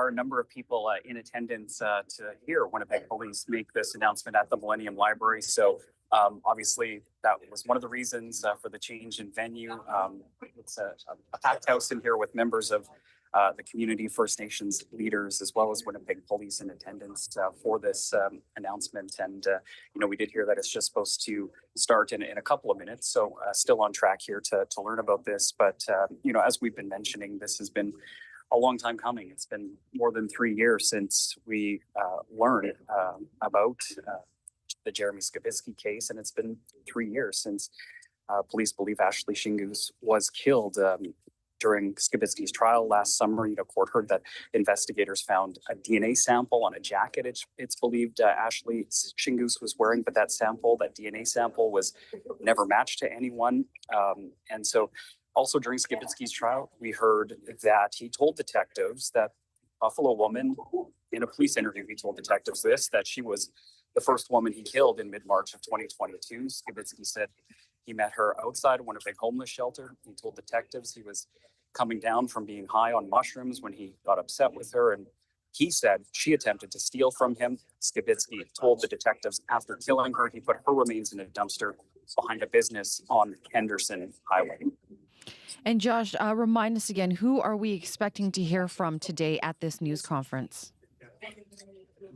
are a number of people in attendance to hear Winnipeg Police make this announcement at the Millennium Library. So obviously, that was one of the reasons for the change in venue. It's a packed house in here with members of the community, First Nations leaders, as well as Winnipeg Police in attendance for this announcement. And, we did hear that it's just supposed to start in a couple of minutes. So still on track here to learn about this. But, as we've been mentioning, this has been a long time coming. It's been more than 3 years since we learned about the Jeremy Skibicki case, and it's been 3 years since police believe Ashlee Shingoose was killed during Skibicki's trial last summer. Court heard that investigators found a DNA sample on a jacket it's believed Ashlee Shingoose was wearing, but that DNA sample was never matched to anyone. And so also during Skibicki's trial, we heard that he told detectives that Buffalo woman, in a police interview, he told detectives that she was the first woman he killed in mid-March of 2022. Skibicki said he met her outside a Winnipeg homeless shelter. He told detectives he was coming down from being high on mushrooms when he got upset with her. And he said she attempted to steal from him. Skibicki told the detectives after killing her, he put her remains in a dumpster behind a business on Henderson Highway. And Josh, remind us again, who are we expecting to hear from today at this news conference?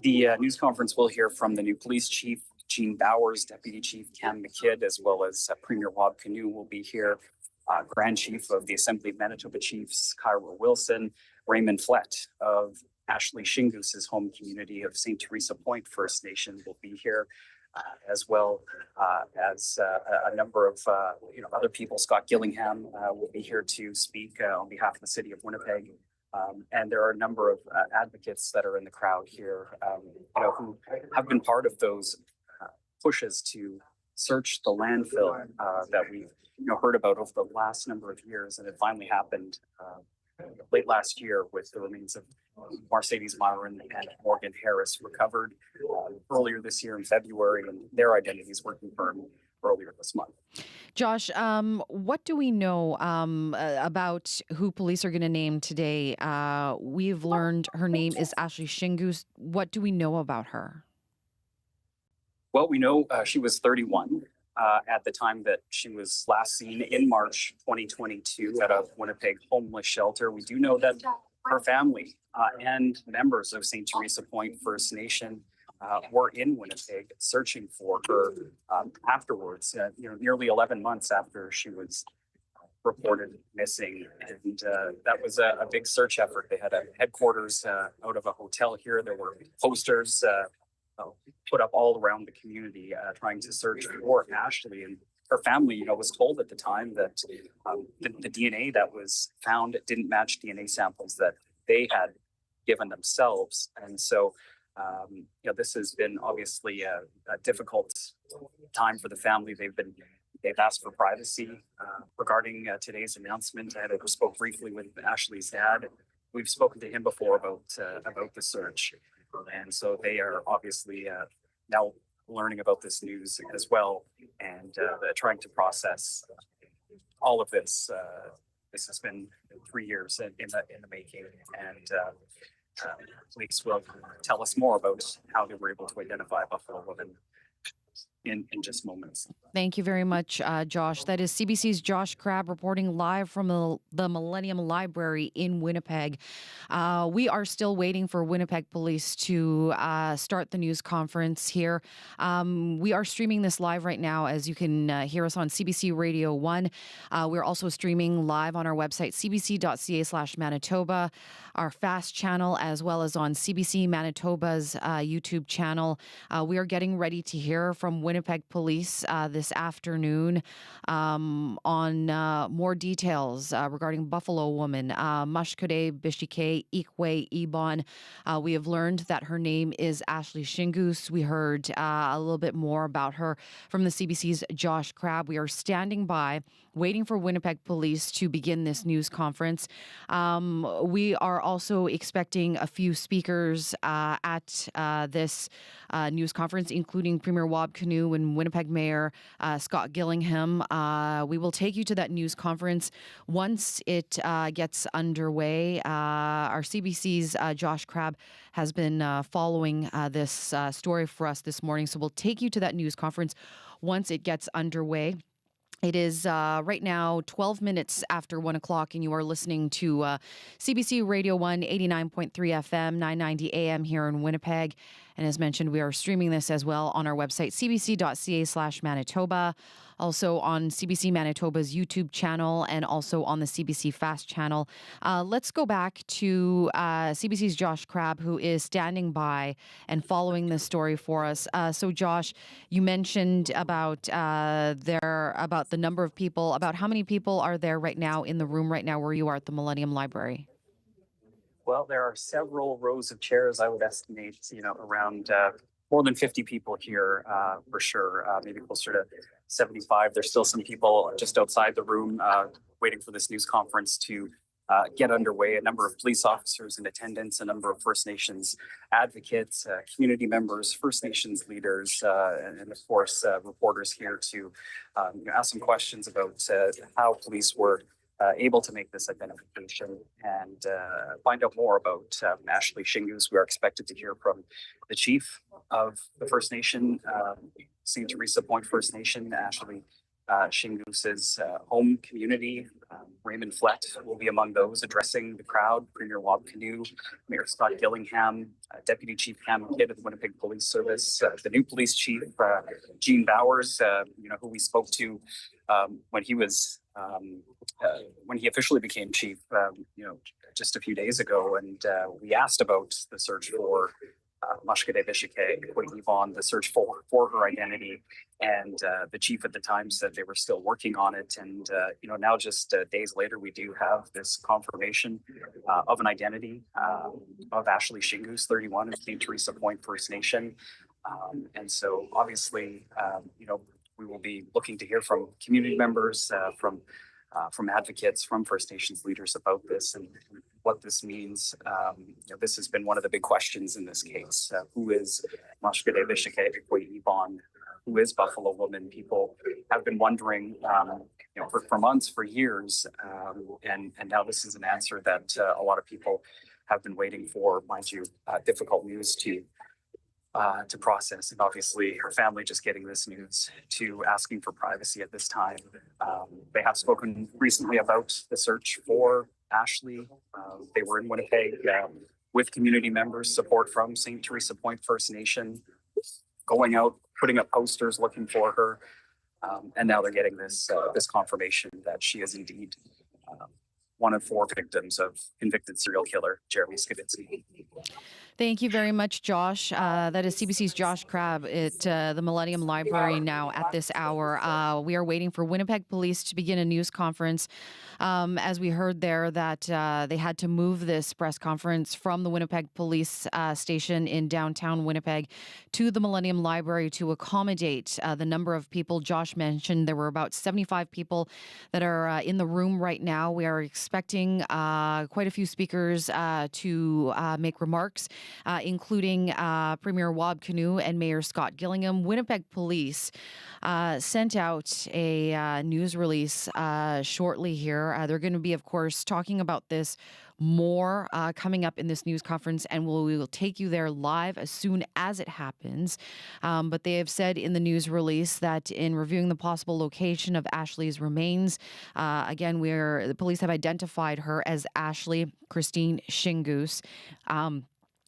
The news conference will hear from the new police chief, Gene Bowers, Deputy Chief Cam McKidd, as well as Premier Rob Canoe will be here. Grand Chief of the Assembly of Manitoba Chiefs, Kyra Wilson, Raymond Flett of Ashlee Shingoose's home community of St. Theresa Point First Nation will be here, as well as a number of other people. Scott Gillingham will be here to speak on behalf of the city of Winnipeg. And there are a number of advocates that are in the crowd here, who have been part of those pushes to search the landfill that we've heard about over the last number of years. And it finally happened late last year with the remains of Mercedes Myron and Morgan Harris recovered earlier this year in February, and their identities were confirmed earlier this month. Josh, what do we know about who police are going to name today? We've learned her name is Ashlee Shingoose. What do we know about her? Well, we know she was 31 at the time that she was last seen in March 2022 at a Winnipeg homeless shelter. We do know that her family and members of St. Theresa Point First Nation were in Winnipeg searching for her afterwards, nearly 11 months after she was reported missing. And that was a big search effort. They had a headquarters out of a hotel here. There were posters put up all around the community trying to search for Ashlee. And her family, was told at the time that the DNA that was found didn't match DNA samples that they had given themselves. And so, this has been obviously a difficult time for the family. They've asked for privacy regarding today's announcement. I spoke briefly with Ashlee's dad. We've spoken to him before about the search. And so they are obviously now learning about this news as well, and trying to process all of this. This has been 3 years in the making, and police will tell us more about how they were able to identify Buffalo woman in just moments. Thank you very much, Josh. That is CBC's Josh Crabb reporting live from the Millennium Library in Winnipeg. We are still waiting for Winnipeg Police to start the news conference here. We are streaming this live right now, as you can hear us on CBC Radio 1. We're also streaming live on our website, cbc.ca/Manitoba, our FAST channel, as well as on CBC Manitoba's YouTube channel. We are getting ready to hear from Winnipeg Police this afternoon on more details regarding Buffalo woman, Mashkode Bishike Ikwe Ibon. We have learned that her name is Ashlee Shingoose. We heard a little bit more about her from the CBC's Josh Crabb. We are standing by, waiting for Winnipeg Police to begin this news conference. We are also expecting a few speakers at this news conference, including Premier Rob Canoe Canoe and Winnipeg Mayor Scott Gillingham. We will take you to that news conference once it gets underway. Our CBC's Josh Crabb has been following this story for us this morning, so we'll take you to that news conference once it gets underway. It is right now 12 minutes after 1 o'clock, and you are listening to CBC Radio 1, 89.3 FM, 990 AM here in Winnipeg. And as mentioned, we are streaming this as well on our website, cbc.ca/Manitoba, also on CBC Manitoba's YouTube channel, and also on the CBC Fast channel. Let's go back to CBC's Josh Crabb, who is standing by and following this story for us. So, Josh, you mentioned about the number of people, about how many people are there right now in the room right now where you are at the Millennium Library? Well, there are several rows of chairs. I would estimate, around more than 50 people here for sure, maybe closer to 75. There's still some people just outside the room waiting for this news conference to get underway. A number of police officers in attendance, a number of First Nations advocates, community members, First Nations leaders, and of course, reporters here to ask some questions about how police were able to make this identification and find out more about Ashlee Shingoose. We are expected to hear from the chief of the First Nation, St. Theresa Point First Nation, Ashlee Shingoose's home community. Raymond Flett will be among those addressing the crowd. Premier Rob Canoe, Mayor Scott Gillingham, Deputy Chief Cam Kidd of the Winnipeg Police Service, the new police chief, Gene Bowers, who we spoke to when he was when he officially became chief, just a few days ago, and we asked about the search for Mashkede Bishike, Yvonne, the search for her identity, and the chief at the time said they were still working on it. And now just days later, we do have this confirmation of an identity of Ashlee Shingoose, 31, of St. Theresa Point First Nation. And so obviously, we will be looking to hear from community members, from advocates, from First Nations leaders about this and what this means. This has been one of the big questions in this case. Who is Mashkede Bishike Yvonne? Who is Buffalo Woman? People have been wondering, for months, for years, and now this is an answer that a lot of people have been waiting for. Mind you, difficult news to process, and obviously her family just getting this news, to asking for privacy at this time. They have spoken recently about the search for Ashlee. They were in Winnipeg with community members, support from St. Theresa Point First Nation, going out, putting up posters looking for her, and now they're getting this confirmation that she is indeed one of 4 victims of convicted serial killer Jeremy Skibicki. Thank you very much, Josh. That is CBC's Josh Crabb at the Millennium Library now at this hour. We are waiting for Winnipeg Police to begin a news conference. As we heard there, that they had to move this press conference from the Winnipeg Police station in downtown Winnipeg to the Millennium Library to accommodate the number of people. Josh mentioned there were about 75 people that are in the room right now. We are expecting quite a few speakers to make remarks, including Premier Rob Canoe and Mayor Scott Gillingham. Winnipeg Police sent out a news release shortly here. They're going to be, of course, talking about this more coming up in this news conference, and we will take you there live as soon as it happens. But they have said in the news release that in reviewing the possible location of Ashlee's remains, again, the police have identified her as Ashlee Christine Shingoose.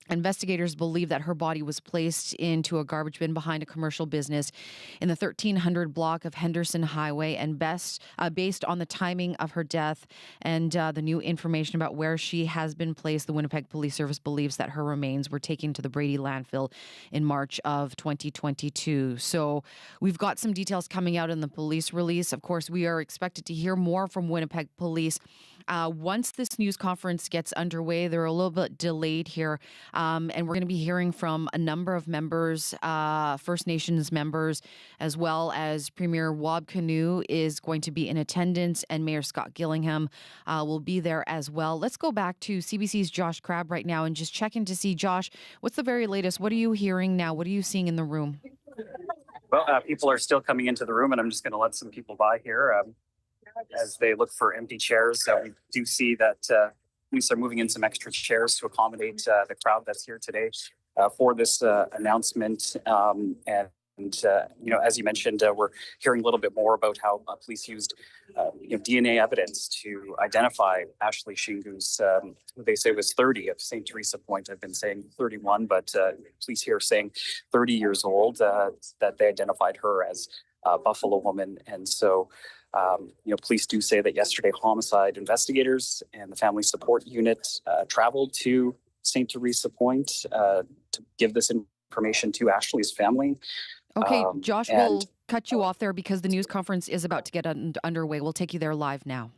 Investigators believe that her body was placed into a garbage bin behind a commercial business in the 1300 block of Henderson Highway, and based on the timing of her death and the new information about where she has been placed, the Winnipeg Police Service believes that her remains were taken to the Brady landfill in March of 2022. So we've got some details coming out in the police release. Of course, we are expected to hear more from Winnipeg Police once this news conference gets underway. They're a little bit delayed here. And we're going to be hearing from a number of members, First Nations members, as well as Premier Rob Canoe is going to be in attendance, and Mayor Scott Gillingham will be there as well. Let's go back to CBC's Josh Crabb right now and just check in to see, Josh, what's the very latest? What are you hearing now? What are you seeing in the room? Well, people are still coming into the room, and I'm just going to let some people by here as they look for empty chairs. We do see that police are moving in some extra chairs to accommodate the crowd that's here today for this announcement. As you mentioned, we're hearing a little bit more about how police used DNA evidence to identify Ashlee Shingoose, who they say was 30 of St. Theresa Point. I've been saying 31, but police here saying 30 years old, that they identified her as a Buffalo woman. And so, police do say that yesterday homicide investigators and the family support unit traveled to St. Theresa Point to give this information to Ashlee's family. Okay, Josh, we'll cut you off there because the news conference is about to get underway. We'll take you there live now.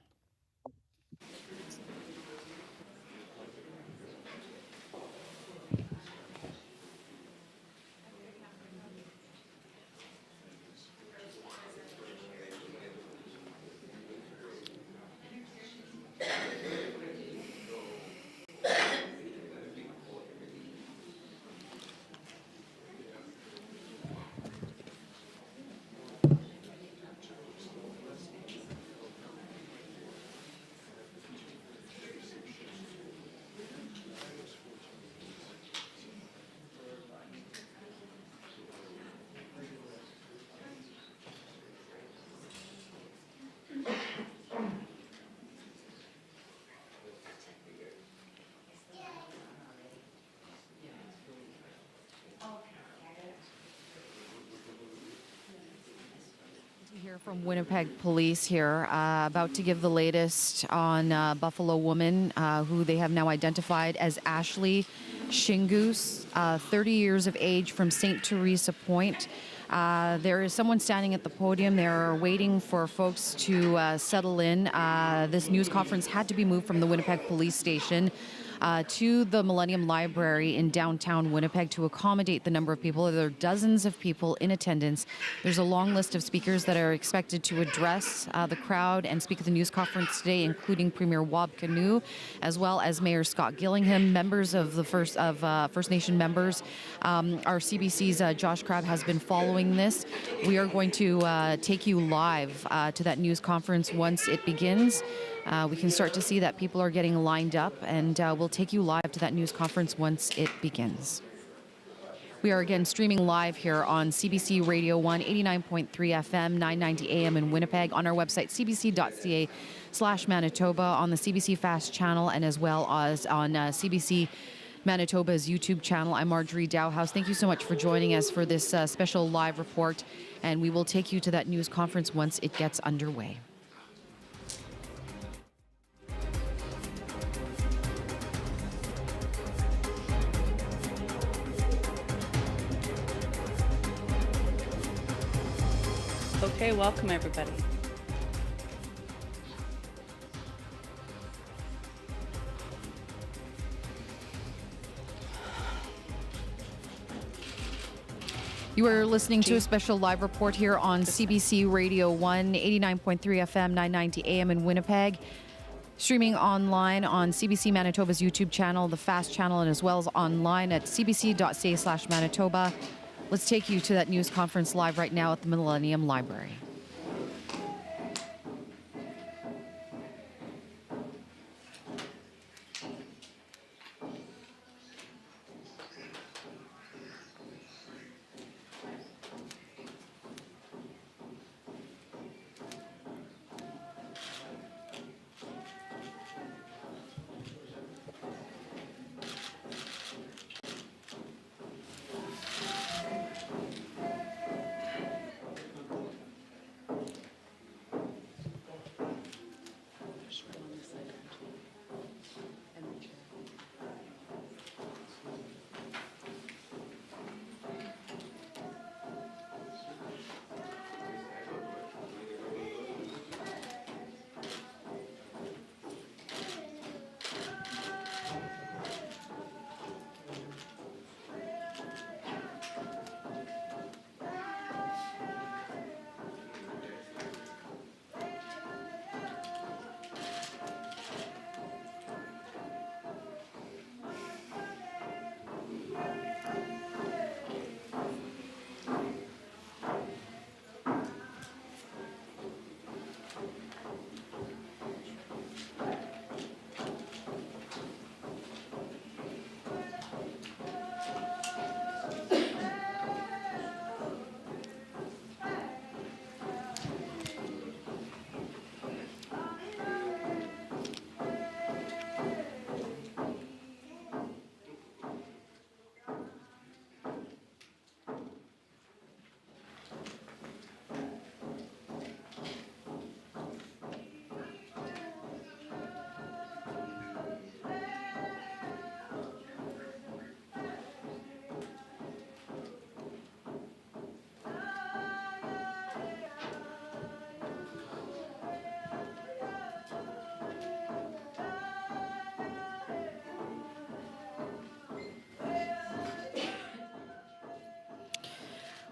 Here from Winnipeg Police here, about to give the latest on Buffalo woman who they have now identified as Ashlee Shingoose, 30 years of age, from St. Theresa Point. There is someone standing at the podium. They're waiting for folks to settle in. This news conference had to be moved from the Winnipeg Police Station to the Millennium Library in downtown Winnipeg to accommodate the number of people. There are dozens of people in attendance. There's a long list of speakers that are expected to address the crowd and speak at the news conference today, including Premier Wab Kinew, as well as Mayor Scott Gillingham, members of the First Nation members. Our CBC's Josh Crabb has been following this. We are going to take you live to that news conference once it begins. We can start to see that people are getting lined up, and we'll take you live to that news conference once it begins. We are again streaming live here on CBC Radio 1, 89.3 FM, 990 AM in Winnipeg, on our website, cbc.ca/Manitoba, on the CBC Fast channel, and as well as on CBC Manitoba's YouTube channel. I'm Marjorie Dowhouse. Thank you so much for joining us for this special live report, and we will take you to that news conference once it gets underway. Okay, welcome everybody. You are listening to a special live report here on CBC Radio 1, 89.3 FM, 990 AM in Winnipeg. Streaming online on CBC Manitoba's YouTube channel, the Fast channel, and as well as online at cbc.ca/Manitoba. Let's take you to that news conference live right now at the Millennium Library.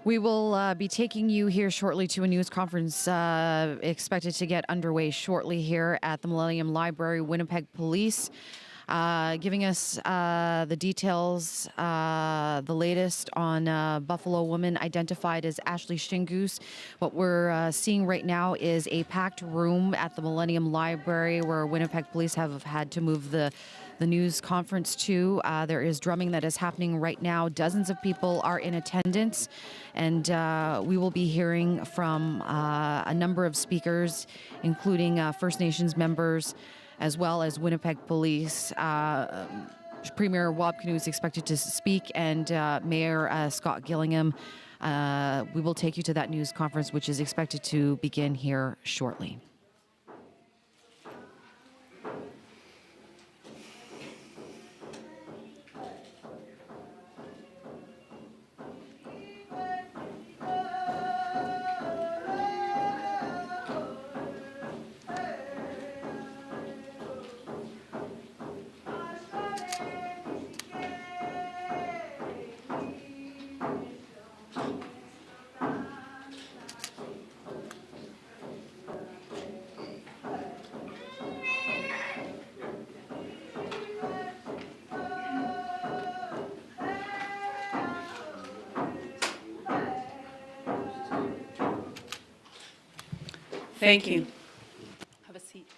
We will be taking you here shortly to a news conference expected to get underway shortly here at the Millennium Library. Winnipeg Police giving us the details, the latest on Buffalo woman identified as Ashlee Shingoose. What we're seeing right now is a packed room at the Millennium Library where Winnipeg Police have had to move the news conference to. There is drumming that is happening right now. Dozens of people are in attendance, and we will be hearing from a number of speakers, including First Nations members, as well as Winnipeg Police. Premier Wab Kinew is expected to speak, and Mayor Scott Gillingham. We will take you to that news conference, which is expected to begin here shortly. Thank you. Have a seat.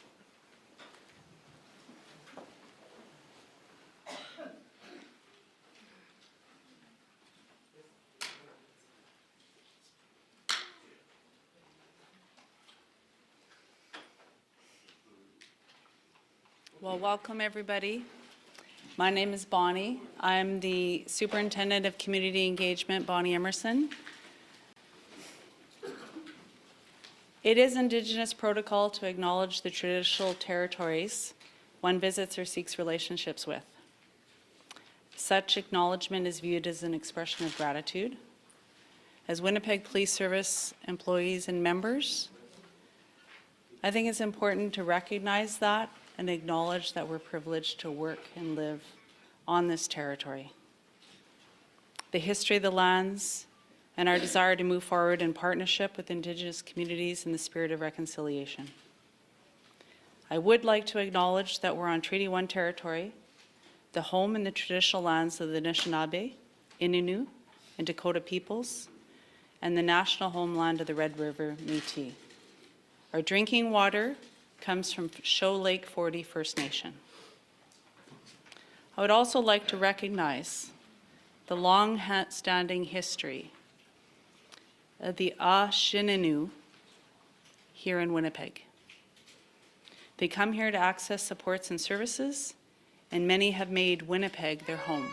Well, welcome everybody. My name is Bonnie. I'm the Superintendent of Community Engagement, Bonnie Emerson. It is Indigenous protocol to acknowledge the traditional territories one visits or seeks relationships with. Such acknowledgement is viewed as an expression of gratitude. As Winnipeg Police Service employees and members, I think it's important to recognize that and acknowledge that we're privileged to work and live on this territory. The history of the lands and our desire to move forward in partnership with Indigenous communities in the spirit of reconciliation. I would like to acknowledge that we're on Treaty 1 territory, the home and the traditional lands of the Anishinaabe, Innu, and Dakota peoples, and the national homeland of the Red River Métis. Our drinking water comes from Show Lake 40 First Nation. I would also like to recognize the long-standing history of the Ashlee here in Winnipeg. They come here to access supports and services, and many have made Winnipeg their home.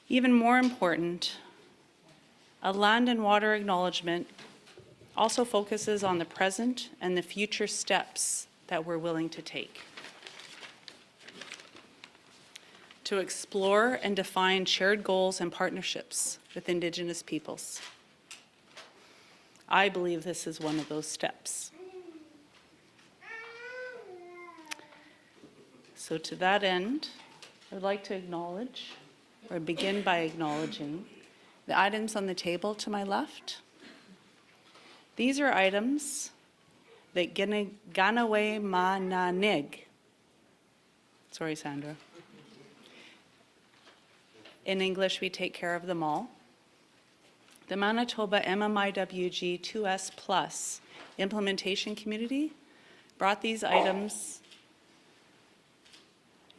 Even more important, a land and water acknowledgement also focuses on the present and the future steps that we're willing to take to explore and define shared goals and partnerships with Indigenous peoples. I believe this is one of those steps. So to that end, I would like to acknowledge, or begin by acknowledging, the items on the table to my left. These are items that Ganawe Mananig, sorry Sandra. In English, we take care of them all. The Manitoba MMIWG 2S Plus Implementation Community brought these items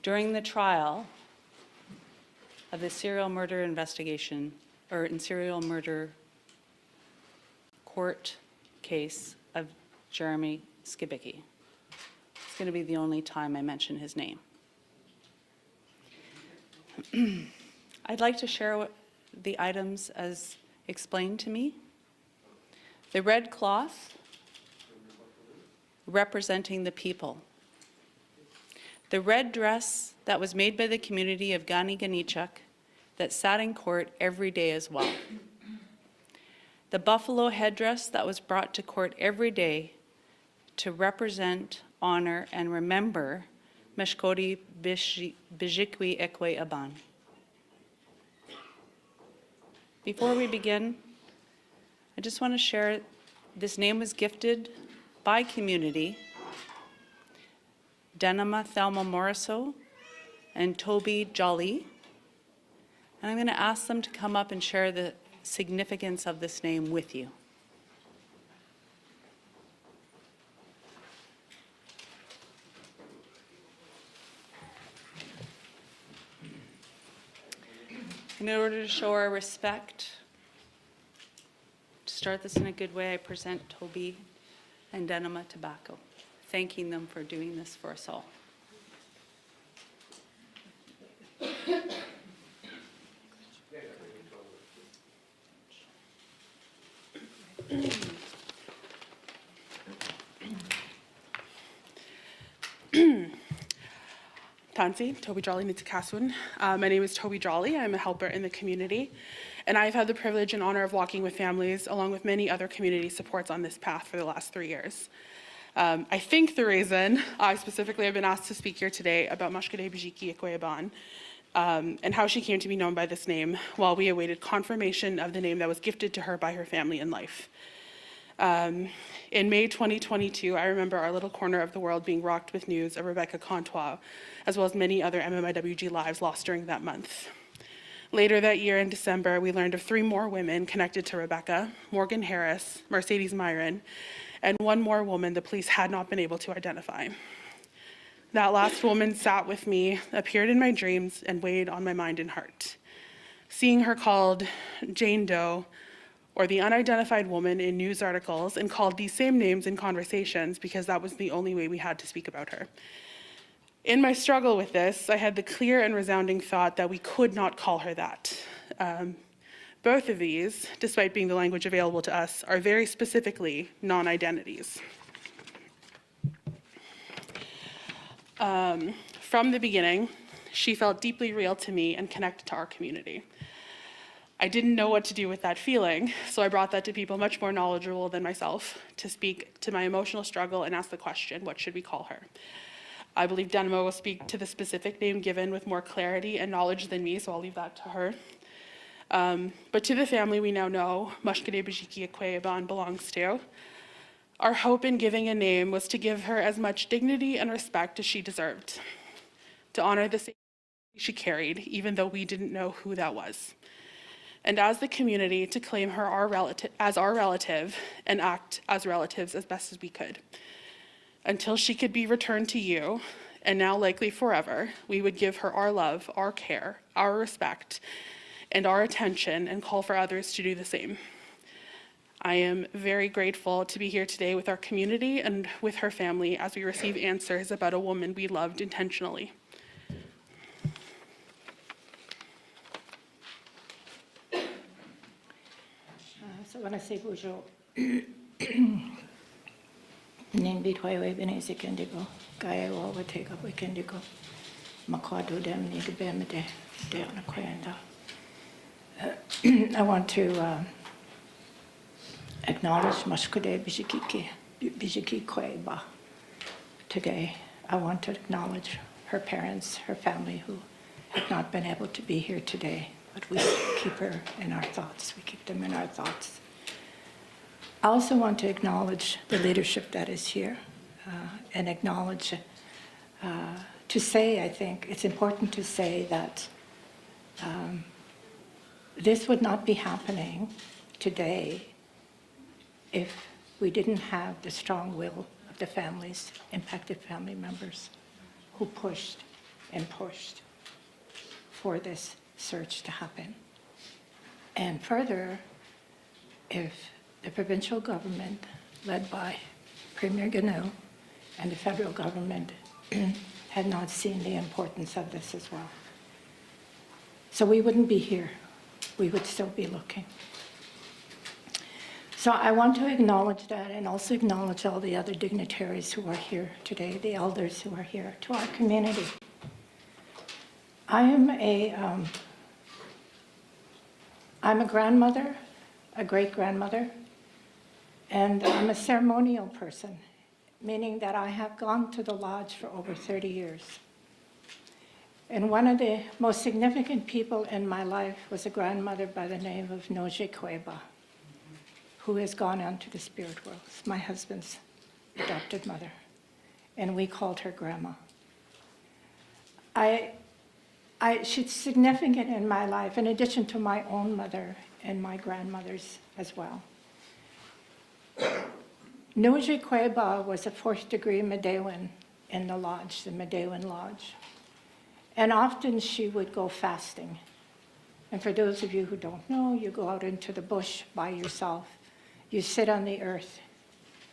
during the trial of the serial murder investigation, or in serial murder court case of Jeremy Skibicki. It's going to be the only time I mention his name. I'd like to share the items as explained to me. The red cloth representing the people. The red dress that was made by the community of Ganiganichuk that sat in court every day as well. The buffalo headdress that was brought to court every day to represent, honor, and remember Meshkoti Bijikwi Ekwe Aban. Before we begin, I just want to share this name was gifted by community, Denema Thelma Moriso and Toby Jolly. And I'm going to ask them to come up and share the significance of this name with you. In order to show our respect, to start this in a good way, I present Toby and Denema Tobacco, thanking them for doing this for us all. Tansi, Toby Jolly Nitakaswin. My name is Toby Jolly. I'm a helper in the community, and I've had the privilege and honor of walking with families along with many other community supports on this path for the last 3 years. I think the reason I specifically have been asked to speak here today about Mashkade Bijiki Ekweban and how she came to be known by this name while we awaited confirmation of the name that was gifted to her by her family in life. In May 2022, I remember our little corner of the world being rocked with news of Rebecca Contois, as well as many other MMIWG lives lost during that month. Later that year in December, we learned of 3 more women connected to Rebecca, Morgan Harris, Mercedes Myron, and 1 more woman the police had not been able to identify. That last woman sat with me, appeared in my dreams, and weighed on my mind and heart. Seeing her called Jane Doe, or the unidentified woman in news articles, and called these same names in conversations because that was the only way we had to speak about her. In my struggle with this, I had the clear and resounding thought that we could not call her that. Both of these, despite being the language available to us, are very specifically non-identities. From the beginning, she felt deeply real to me and connected to our community. I didn't know what to do with that feeling, so I brought that to people much more knowledgeable than myself to speak to my emotional struggle and ask the question, what should we call her? I believe Denema will speak to the specific name given with more clarity and knowledge than me, so I'll leave that to her. But to the family we now know, Mashkade Bijiki Ekweban belongs to, our hope in giving a name was to give her as much dignity and respect as she deserved, to honor the same she carried, even though we didn't know who that was. And as the community, to claim her as our relative and act as relatives as best as we could. Until she could be returned to you, and now likely forever, we would give her our love, our care, our respect, and our attention, and call for others to do the same. I am very grateful to be here today with our community and with her family as we receive answers about a woman we loved intentionally. So when I say Bujo, Nimbi Toy Benesi Kendigo, Gaia would take up with Kendigo, Makado dem Nigabemide, Deona Quenda. I want to acknowledge Mashkade Bijiki Kweba today. I want to acknowledge her parents, her family who have not been able to be here today, but we keep her in our thoughts. We keep them in our thoughts. I also want to acknowledge the leadership that is here and acknowledge, to say, I think, it's important to say that this would not be happening today if we didn't have the strong will of the families, impacted family members, who pushed and pushed for this search to happen. And further, if the provincial government, led by Premier Ganu, and the federal government had not seen the importance of this as well. So we wouldn't be here. We would still be looking. So I want to acknowledge that and also acknowledge all the other dignitaries who are here today, the elders who are here, to our community. I'm a grandmother, a great-grandmother, and I'm a ceremonial person, meaning that I have gone to the lodge for over 30 years. And one of the most significant people in my life was a grandmother by the name of Noje Kweba, who has gone on to the spirit world. It's my husband's adopted mother, and we called her Grandma. She's significant in my life, in addition to my own mother and my grandmothers as well. Noje Kweba was a fourth-degree Medewan in the lodge, the Medewan Lodge. And often she would go fasting. And for those of you who don't know, you go out into the bush by yourself. You sit on the earth.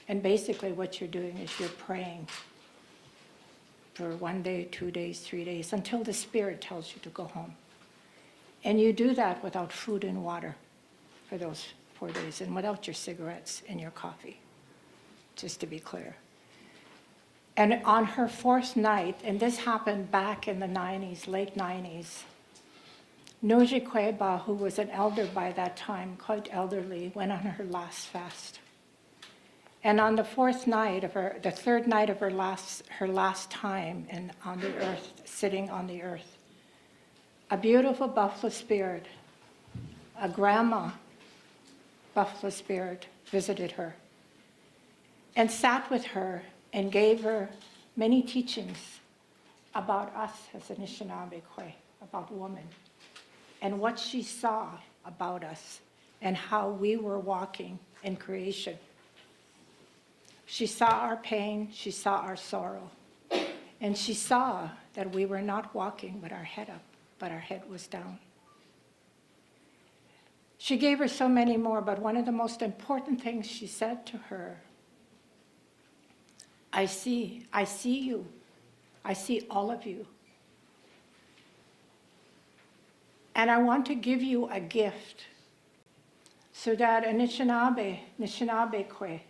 And basically what you're doing is you're praying for 1 day, 2 days, 3 days, until the spirit tells you to go home. And you do that without food and water for those 4 days, and without your cigarettes and your coffee, just to be clear. And on her fourth night, and this happened back in the 90s, late 90s, Noje Kweba, who was an elder by that time, quite elderly, went on her last fast. And on the fourth night of the third night of her last time on the earth, sitting on the earth, a beautiful buffalo spirit, a grandma buffalo spirit, visited her and sat with her and gave her many teachings about us as Anishinaabe Kwe, about women, and what she saw about us and how we were walking in creation. She saw our pain, she saw our sorrow, and she saw that we were not walking with our head up, but our head was down. She gave her so many more, but one of the most important things she said to her, I see you. I see all of you. And I want to give you a gift so that Anishinaabe Kwe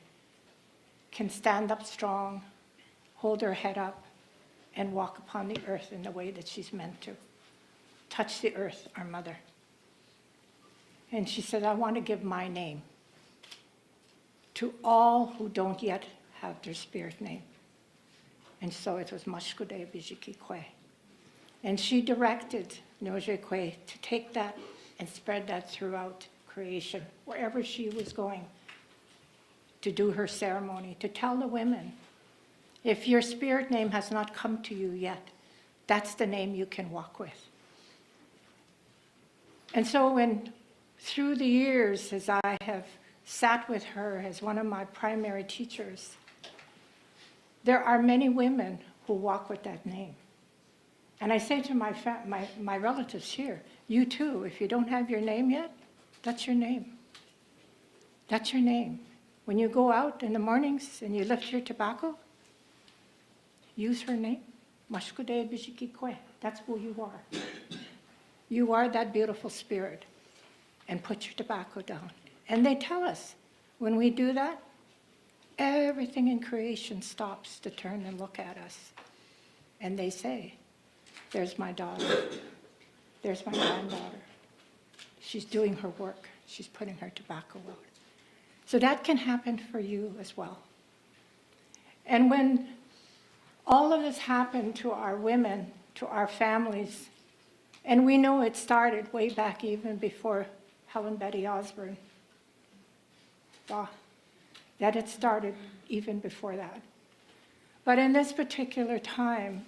can stand up strong, hold her head up, and walk upon the earth in the way that she's meant to. Touch the earth, our mother. And she said, I want to give my name to all who don't yet have their spirit name. And so it was Mashkude Bijiki Kwe. And she directed Noje Kwe to take that and spread that throughout creation, wherever she was going to do her ceremony, to tell the women, if your spirit name has not come to you yet, that's the name you can walk with. And so through the years, as I have sat with her as one of my primary teachers, there are many women who walk with that name. And I say to my relatives here, you too, if you don't have your name yet, that's your name. That's your name. When you go out in the mornings and you lift your tobacco, use her name. Mashkude Bijiki Kwe. That's who you are. You are that beautiful spirit. And put your tobacco down. And they tell us, when we do that, everything in creation stops to turn and look at us. And they say, there's my daughter. There's my granddaughter. She's doing her work. She's putting her tobacco out. So that can happen for you as well. And when all of this happened to our women, to our families, and we know it started way back even before Helen Betty Osborne, that it started even before that. But in this particular time,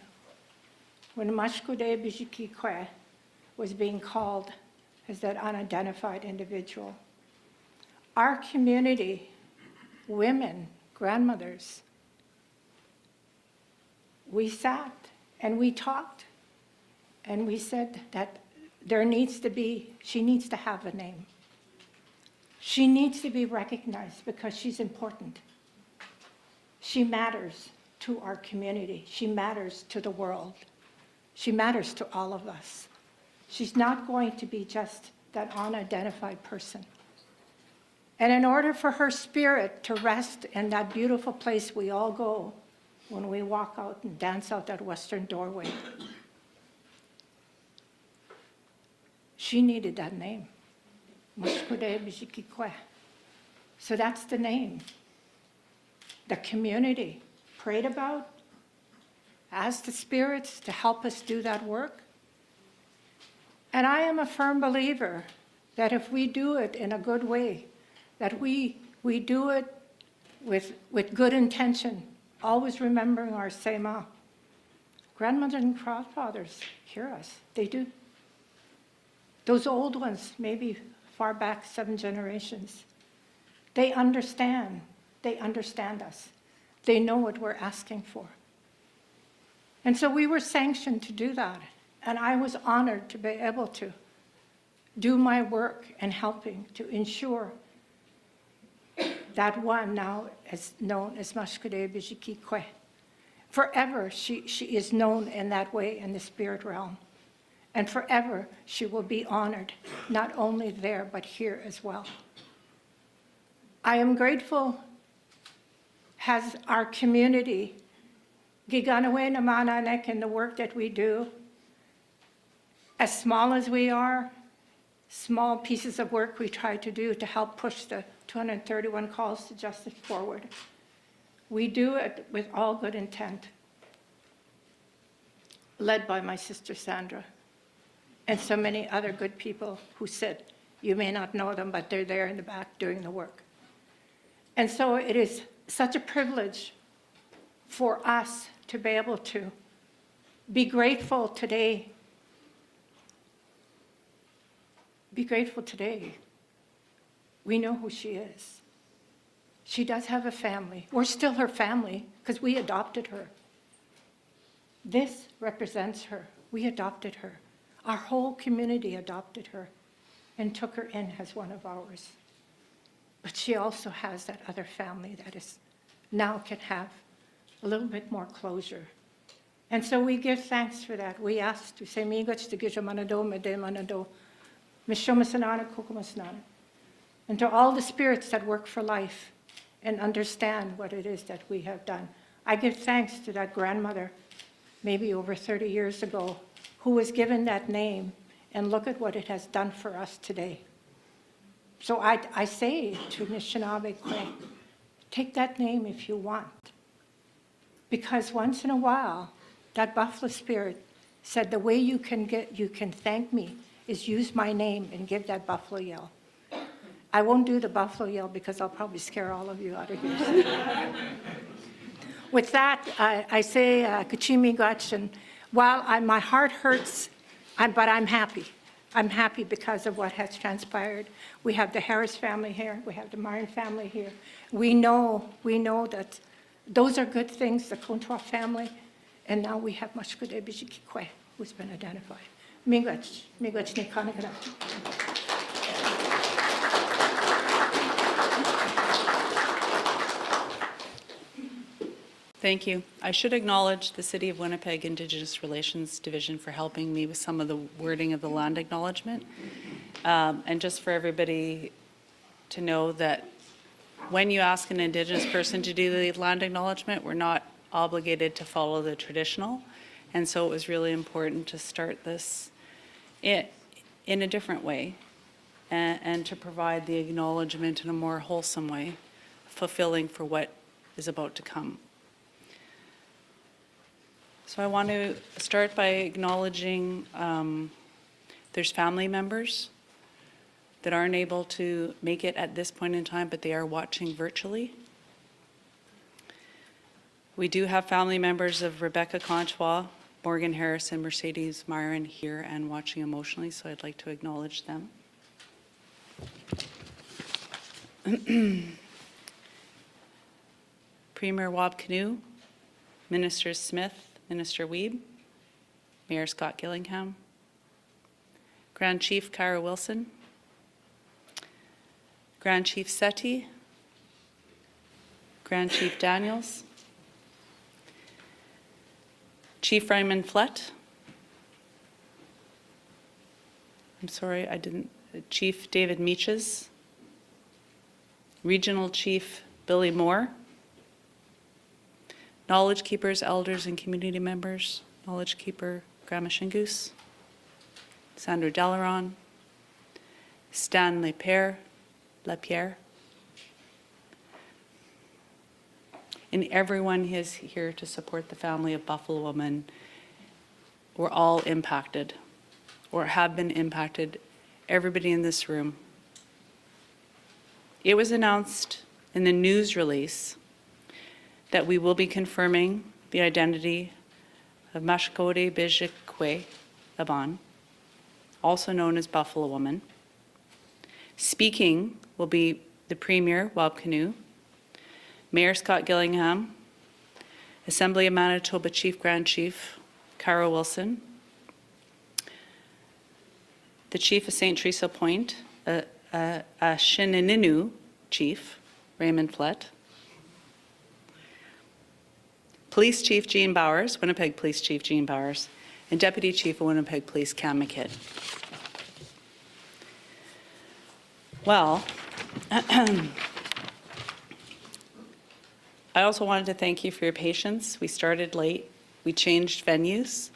when Mashkude Bijiki Kwe was being called as that unidentified individual, our community, women, grandmothers, we sat and we talked and we said that she needs to have a name. She needs to be recognized because she's important. She matters to our community. She matters to the world. She matters to all of us. She's not going to be just that unidentified person. And in order for her spirit to rest in that beautiful place we all go when we walk out and dance out that western doorway, she needed that name. Mashkude Bijiki Kwe. So that's the name. The community prayed about, asked the spirits to help us do that work, And I am a firm believer that if we do it in a good way, that we do it with good intention, always remembering our Sema. Grandmothers and grandfathers hear us. They do. Those old ones, maybe far back 7 generations, they understand. They understand us. They know what we're asking for. And so we were sanctioned to do that. And I was honored to be able to do my work in helping to ensure that one now is known as Mashkade Bijiki Kwe. Forever, she is known in that way in the spirit realm. And forever, she will be honored, not only there, but here as well. I am grateful as our community, Giganawe Namananek, in the work that we do, as small as we are, small pieces of work we try to do to help push the 231 calls to justice forward. We do it with all good intent, led by my sister Sandra and so many other good people who sit. You may not know them, but they're there in the back doing the work. And so it is such a privilege for us to be able to be grateful today. Be grateful today. We know who she is. She does have a family. We're still her family because we adopted her. This represents her. We adopted her. Our whole community adopted her and took her in as one of ours. But she also has that other family that is now can have a little bit more closure. And so we give thanks for that. We ask to say, Migach to Gijamanado, Mede Manado, Mishomasanana, Kokomasanana, and to all the spirits that work for life and understand what it is that we have done. I give thanks to that grandmother, maybe over 30 years ago, who was given that name, and look at what it has done for us today. So I say to Anishinaabe Kwe, take that name if you want. Because once in a while, that buffalo spirit said the way you can thank me is use my name and give that buffalo yell. I won't do the buffalo yell because I'll probably scare all of you out of here. With that, I say Kachimi Gach, and while my heart hurts, but I'm happy. I'm happy because of what has transpired. We have the Harris family here. We have the Marin family here. We know that those are good things, the Kontoa family, and now we have Mashkude Bijikikwe, who's been identified. Migach ni kanagana. Thank you. I should acknowledge the City of Winnipeg Indigenous Relations Division for helping me with some of the wording of the land acknowledgement. And just for everybody to know that when you ask an Indigenous person to do the land acknowledgement, we're not obligated to follow the traditional. And so it was really important to start this in a different way and to provide the acknowledgement in a more wholesome way, fulfilling for what is about to come. So I want to start by acknowledging there's family members that aren't able to make it at this point in time, but they are watching virtually. We do have family members of Rebecca Contois, Morgan Harris, and Mercedes Myron here and watching emotionally, so I'd like to acknowledge them. Premier Wab Canoe, Minister Smith, Minister Wiebe, Mayor Scott Gillingham, Grand Chief Kyra Wilson, Grand Chief Seti, Grand Chief Daniels, Chief Raymond Flett, Chief David Meaches, Regional Chief Billy Moore, Knowledge Keepers, elders, and community members, Knowledge Keeper Grandma Shingoose, Sandra Delaron, Stan Lapierre, and everyone is here to support the family of Buffalo Woman. We're all impacted. or have been impacted, everybody in this room. It was announced in the news release that we will be confirming the identity of Mashkode Bijikwe Aban, also known as Buffalo Woman. Speaking will be the Premier, Wab Kinew, Mayor Scott Gillingham, Assembly of Manitoba Chief Grand Chief Cara Wilson, the Chief of St. Theresa Point, Shingoose Chief Raymond Flett, Police Chief Jean Bowers, Winnipeg Police Chief Jean Bowers, and Deputy Chief of Winnipeg Police Cam McKidd. Well, I also wanted to thank you for your patience. We started late, we changed venues,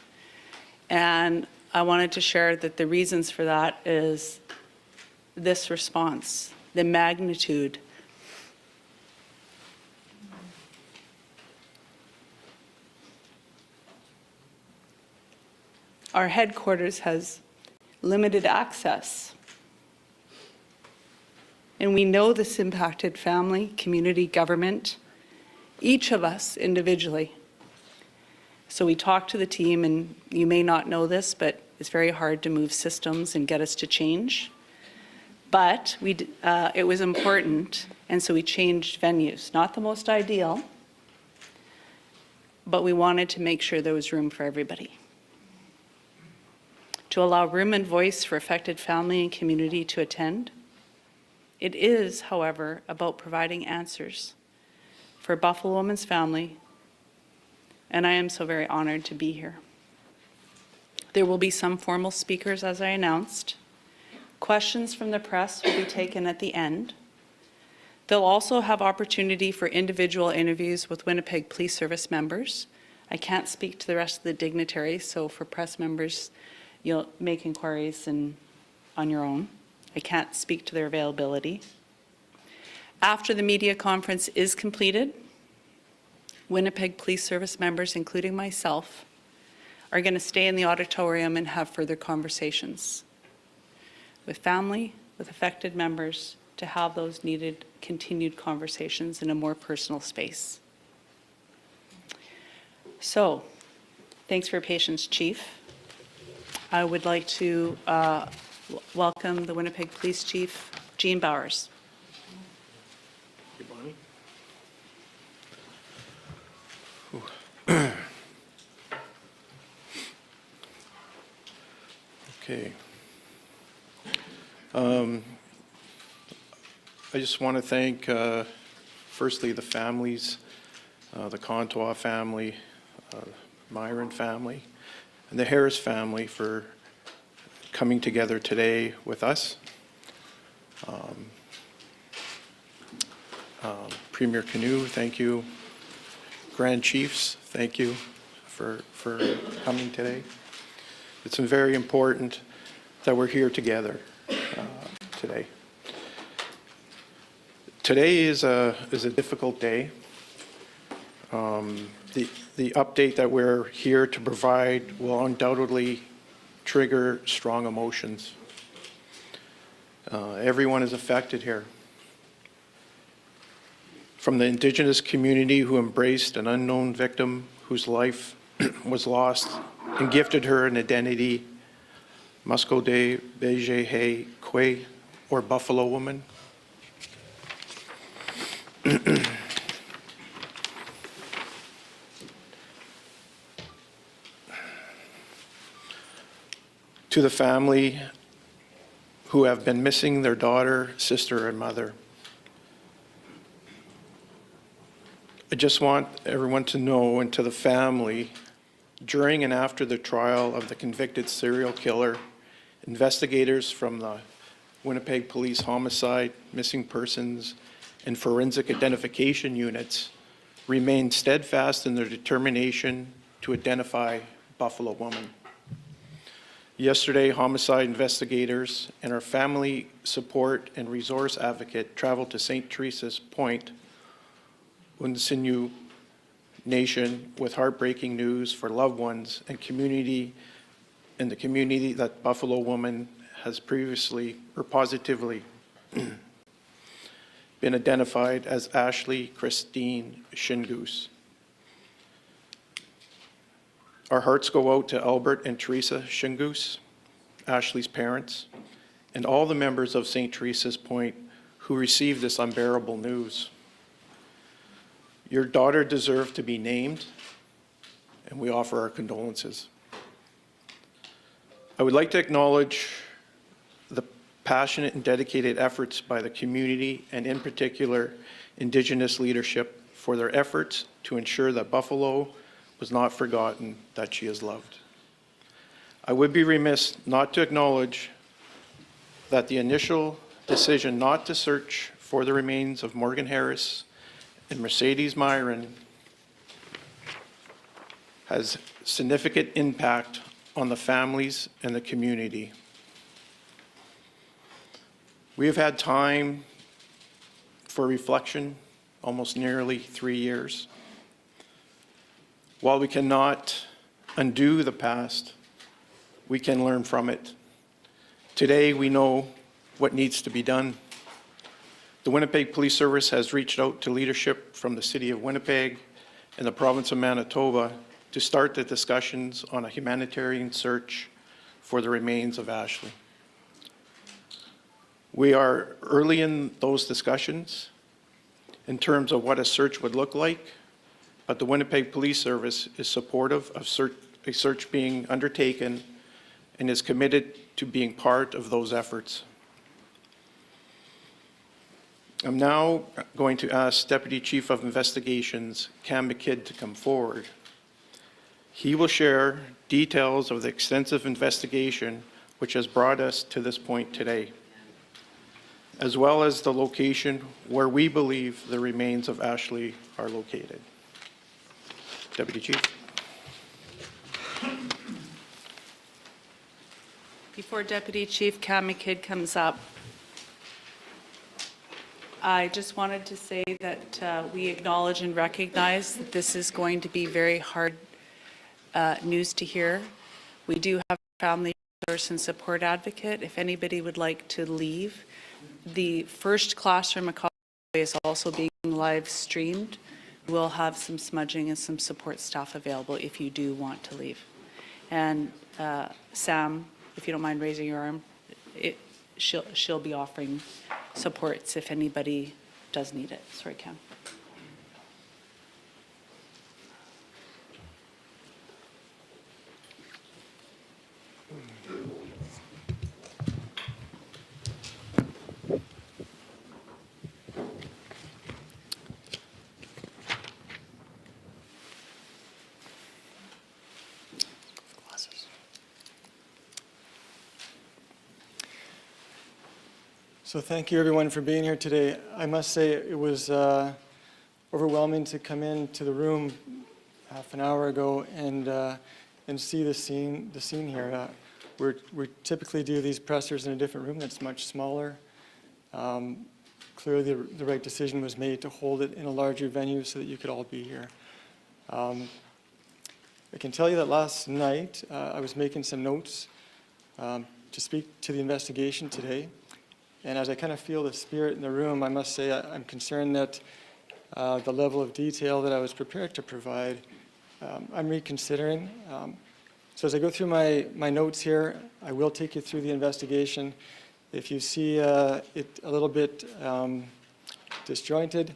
and I wanted to share that the reasons for that is this response, the magnitude. Our headquarters has limited access. And we know this impacted family, community, government, each of us individually. So we talked to the team, and you may not know this, but it's very hard to move systems and get us to change. But it was important, and so we changed venues. Not the most ideal, but we wanted to make sure there was room for everybody. To allow room and voice for affected family and community to attend. It is, however, about providing answers for Buffalo Woman's family, and I am so very honored to be here. There will be some formal speakers, as I announced. Questions from the press will be taken at the end. They'll also have opportunity for individual interviews with Winnipeg Police Service members. I can't speak to the rest of the dignitaries, so for press members, you'll make inquiries on your own. I can't speak to their availability. After the media conference is completed, Winnipeg Police Service members, including myself, are going to stay in the auditorium and have further conversations with family, with affected members, to have those needed continued conversations in a more personal space. So, thanks for your patience, Chief. I would like to welcome the Winnipeg Police Chief, Jean Bowers. Good morning. Okay. I just want to thank, firstly, the families, the Contois family, Myron family, and the Harris family for coming together today with us. Premier Kinew, thank you. Grand Chiefs, thank you for coming today. It's very important that we're here together today. Today is a difficult day. The update that we're here to provide will undoubtedly trigger strong emotions. Everyone is affected here. From the Indigenous community who embraced an unknown victim whose life was lost and gifted her an identity, Mashkode Bijikwe, or Buffalo Woman. To the family who have been missing their daughter, sister, and mother. I just want everyone to know, and to the family, during and after the trial of the convicted serial killer, investigators from the Winnipeg Police Homicide, Missing Persons, and Forensic Identification units remained steadfast in their determination to identify Buffalo Woman. Yesterday, homicide investigators and our family support and resource advocate traveled to St. Theresa's Point, Unidentified Nation, with heartbreaking news for loved ones and community in the community that Buffalo woman has previously or positively been identified as Ashlee Christine Shingoose. Our hearts go out to Albert and Theresa Shingoose, Ashlee's parents, and all the members of St. Teresa's Point who received this unbearable news. Your daughter deserved to be named, and we offer our condolences. I would like to acknowledge the passionate and dedicated efforts by the community, and in particular, Indigenous leadership, for their efforts to ensure that Buffalo was not forgotten, that she is loved. I would be remiss not to acknowledge that the initial decision not to search for the remains of Morgan Harris and Mercedes Myron has significant impact on the families and the community. We have had time for reflection, almost nearly 3 years. While we cannot undo the past, we can learn from it. Today, we know what needs to be done. The Winnipeg Police Service has reached out to leadership from the City of Winnipeg and the Province of Manitoba to start the discussions on a humanitarian search for the remains of Ashlee. We are early in those discussions in terms of what a search would look like, but the Winnipeg Police Service is supportive of a search being undertaken and is committed to being part of those efforts. I'm now going to ask Deputy Chief of Investigations, Cam McKidd, to come forward. He will share details of the extensive investigation which has brought us to this point today, as well as the location where we believe the remains of Ashlee are located. Deputy Chief. Before Deputy Chief Cam McKidd comes up, I just wanted to say that we acknowledge and recognize that this is going to be very hard news to hear. We do have a family resource and support advocate. If anybody would like to leave, the first classroom is also being live streamed. We'll have some smudging and some support staff available if you do want to leave. And Sam, if you don't mind raising your arm, she'll be offering supports if anybody does need it. Sorry, Cam. So thank you everyone for being here today. I must say it was overwhelming to come into the room half an hour ago and see the scene here. We typically do these pressers in a different room that's much smaller. Clearly the right decision was made to hold it in a larger venue so that you could all be here. I can tell you that last night I was making some notes to speak to the investigation today. And as I kind of feel the spirit in the room, I must say I'm concerned that the level of detail that I was prepared to provide, I'm reconsidering. So as I go through my notes here, I will take you through the investigation. If you see it a little bit disjointed,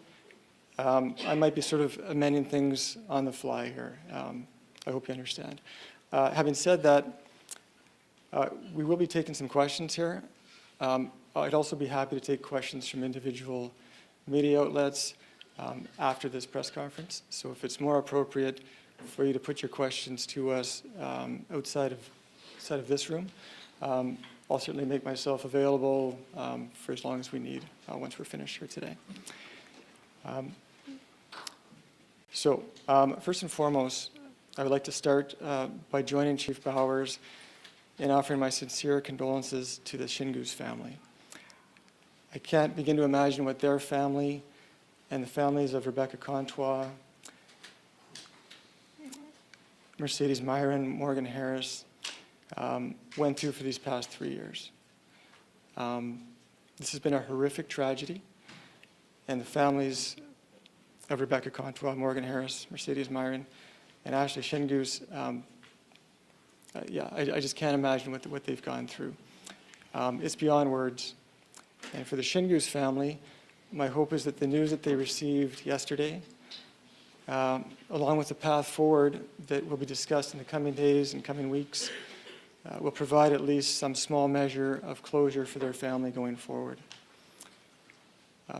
I might be sort of amending things on the fly here. I hope you understand. Having said that, we will be taking some questions here. I'd also be happy to take questions from individual media outlets after this press conference. So if it's more appropriate for you to put your questions to us outside of this room, I'll certainly make myself available for as long as we need once we're finished here today. First and foremost, I would like to start by joining Chief Bowers in offering my sincere condolences to the Shingoose family. I can't begin to imagine what their family and the families of Rebecca Contois, Mercedes Myron, Morgan Harris, went through for these past 3 years. This has been a horrific tragedy, and the families of Rebecca Contois, Morgan Harris, Mercedes Myron, and Ashlee Shingoose, I just can't imagine what they've gone through. It's beyond words. And for the Shingoose family, my hope is that the news that they received yesterday, along with the path forward that will be discussed in the coming days and coming weeks, will provide at least some small measure of closure for their family going forward.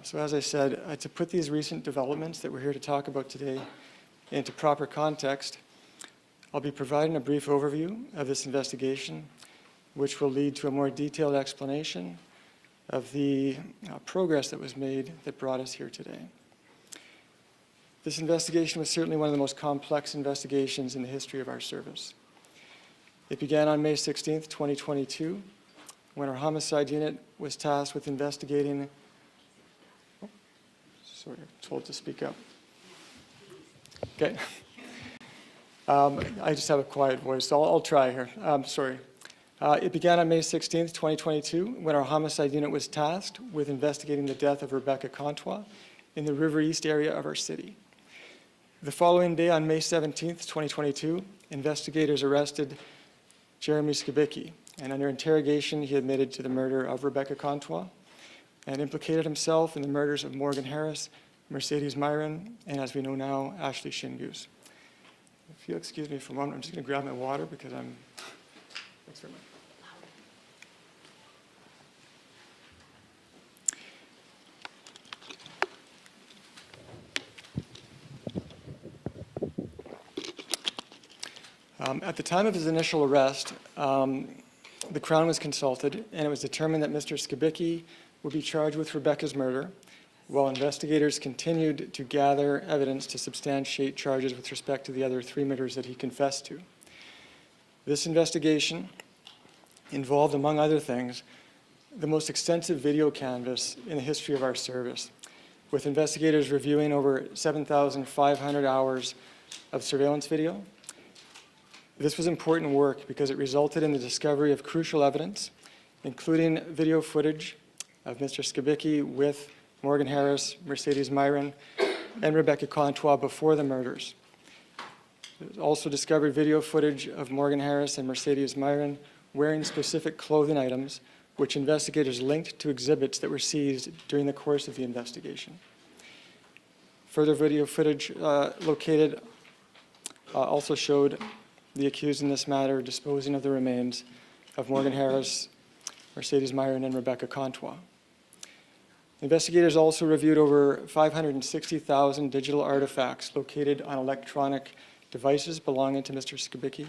So as I said, to put these recent developments that we're here to talk about today into proper context, I'll be providing a brief overview of this investigation, which will lead to a more detailed explanation of the progress that was made that brought us here today. This investigation was certainly one of the most complex investigations in the history of our service. It began on May 16th, 2022, when our homicide unit was tasked with investigating, sorry, I'm told to speak up. Okay. I just have a quiet voice, so I'll try here. Sorry. It began on May 16th, 2022, when our homicide unit was tasked with investigating the death of Rebecca Contois in the River East area of our city. The following day, on May 17th, 2022, investigators arrested Jeremy Skibicki, and under interrogation, he admitted to the murder of Rebecca Contois and implicated himself in the murders of Morgan Harris, Mercedes Myron, and as we know now, Ashlee Shingoose. If you'll excuse me for a moment, I'm just going to grab my water because I'm... Thanks very much. At the time of his initial arrest, the Crown was consulted, and it was determined that Mr. Skibicki would be charged with Rebecca's murder, while investigators continued to gather evidence to substantiate charges with respect to the other 3 murders that he confessed to. This investigation involved, among other things, the most extensive video canvass in the history of our service, with investigators reviewing over 7,500 hours of surveillance video. This was important work because it resulted in the discovery of crucial evidence, including video footage of Mr. Skibicki with Morgan Harris, Mercedes Myron, and Rebecca Contois before the murders. It also discovered video footage of Morgan Harris and Mercedes Myron wearing specific clothing items, which investigators linked to exhibits that were seized during the course of the investigation. Further video footage located also showed the accused in this matter disposing of the remains of Morgan Harris, Mercedes Myron, and Rebecca Contois. Investigators also reviewed over 560,000 digital artifacts located on electronic devices belonging to Mr. Skibicki.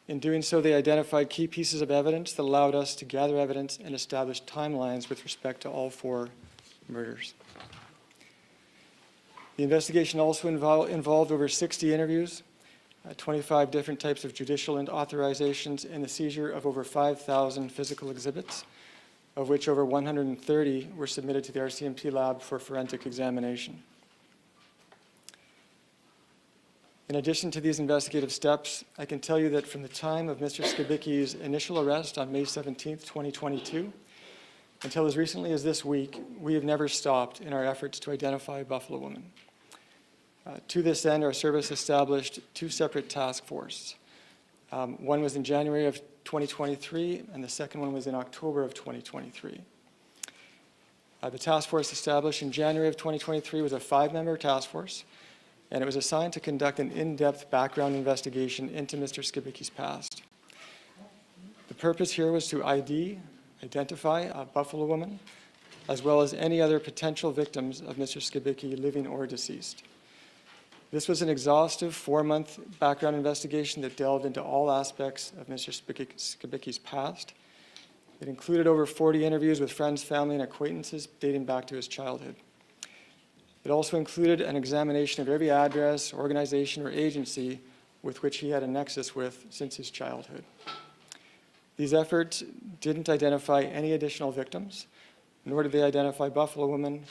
In doing so, they identified key pieces of evidence that allowed us to gather evidence and establish timelines with respect to all 4 murders. The investigation also involved over 60 interviews, 25 different types of judicial authorizations, and the seizure of over 5,000 physical exhibits, of which over 130 were submitted to the RCMP lab for forensic examination. In addition to these investigative steps, I can tell you that from the time of Mr. Skibicki's initial arrest on May 17th, 2022, until as recently as this week, we have never stopped in our efforts to identify Buffalo women. To this end, our service established 2 separate task forces. One was in January of 2023, and the second one was in October of 2023. The task force established in January of 2023 was a 5-member task force, and it was assigned to conduct an in-depth background investigation into Mr. Skibicki's past. The purpose here was to identify a Buffalo woman, as well as any other potential victims of Mr. Skibicki, living or deceased. This was an exhaustive 4-month background investigation that delved into all aspects of Mr. Skibicki's past. It included over 40 interviews with friends, family, and acquaintances dating back to his childhood. It also included an examination of every address, organization, or agency with which he had a nexus with since his childhood. These efforts didn't identify any additional victims, nor did they identify Buffalo women,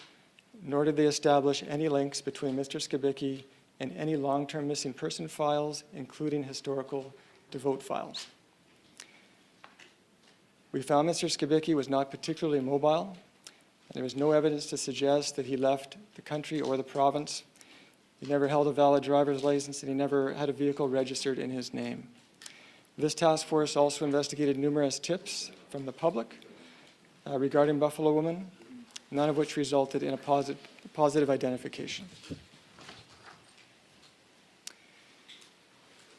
nor did they establish any links between Mr. Skibicki and any long-term missing person files, including historical devote files. We found Mr. Skibicki was not particularly mobile, and there was no evidence to suggest that he left the country or the province. He never held a valid driver's license, and he never had a vehicle registered in his name. This task force also investigated numerous tips from the public regarding Buffalo Woman, none of which resulted in a positive identification.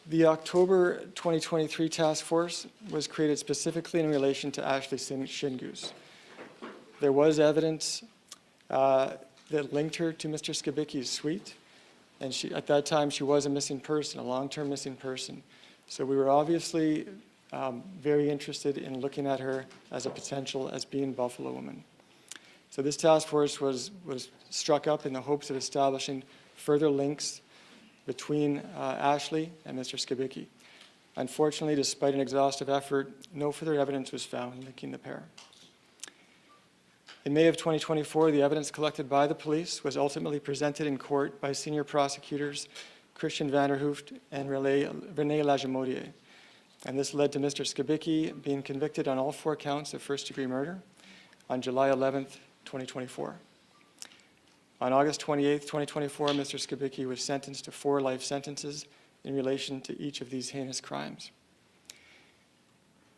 The October 2023 task force was created specifically in relation to Ashlee Shingoose. There was evidence that linked her to Mr. Skibicki's suite, and at that time she was a missing person, a long-term missing person. So we were obviously very interested in looking at her as a potential as being Buffalo Woman. So this task force was struck up in the hopes of establishing further links between Ashlee and Mr. Skibicki. Unfortunately, despite an exhaustive effort, no further evidence was found linking the pair. In May of 2024, the evidence collected by the police was ultimately presented in court by senior prosecutors Christian Vanderhooft and Renee Lajamodier. And this led to Mr. Skibicki being convicted on all 4 counts of first-degree murder on July 11th, 2024. On August 28th, 2024, Mr. Skibicki was sentenced to 4 life sentences in relation to each of these heinous crimes.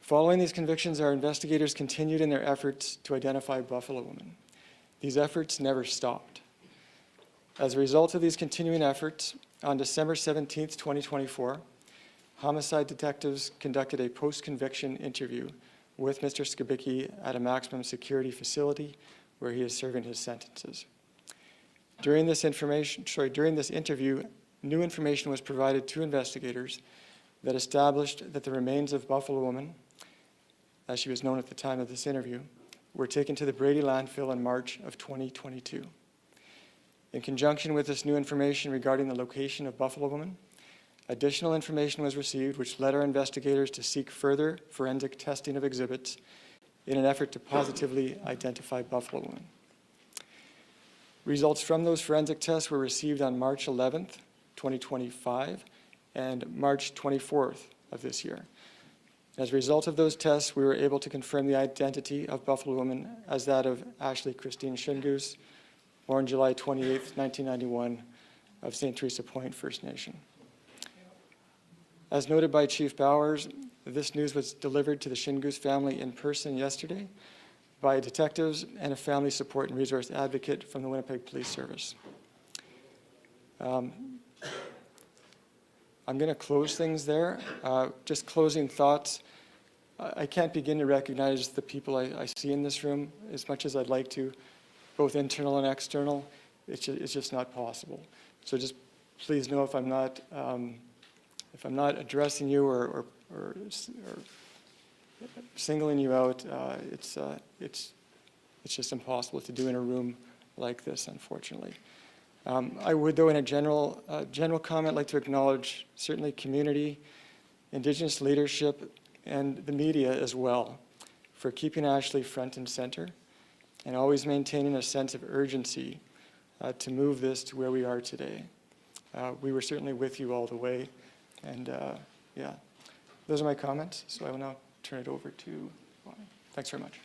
Following these convictions, our investigators continued in their efforts to identify Buffalo Woman. These efforts never stopped. As a result of these continuing efforts, on December 17th, 2024, homicide detectives conducted a post-conviction interview with Mr. Skibicki at a maximum security facility where he is serving his sentences. During this interview, new information was provided to investigators that established that the remains of Buffalo Woman, as she was known at the time of this interview, were taken to the Brady landfill in March of 2022. In conjunction with this new information regarding the location of Buffalo Woman, additional information was received which led our investigators to seek further forensic testing of exhibits in an effort to positively identify Buffalo Woman. Results from those forensic tests were received on March 11th, 2025, and March 24th of this year. As a result of those tests, we were able to confirm the identity of Buffalo Woman as that of Ashlee Christine Shingoose, born July 28th, 1991, of St. Theresa Point First Nation. As noted by Chief Bowers, this news was delivered to the Shingoose family in person yesterday by detectives and a family support and resource advocate from the Winnipeg Police Service. I'm going to close things there. Just closing thoughts. I can't begin to recognize the people I see in this room as much as I'd like to, both internal and external. It's just not possible. So just please know if I'm not addressing you or singling you out, it's just impossible to do in a room like this, unfortunately. I would, though, in a general comment, like to acknowledge certainly community, Indigenous leadership, and the media as well for keeping Ashlee front and center and always maintaining a sense of urgency to move this to where we are today. We were certainly with you all the way, and yeah, those are my comments, so I will now turn it over to Bonnie. Thanks very much.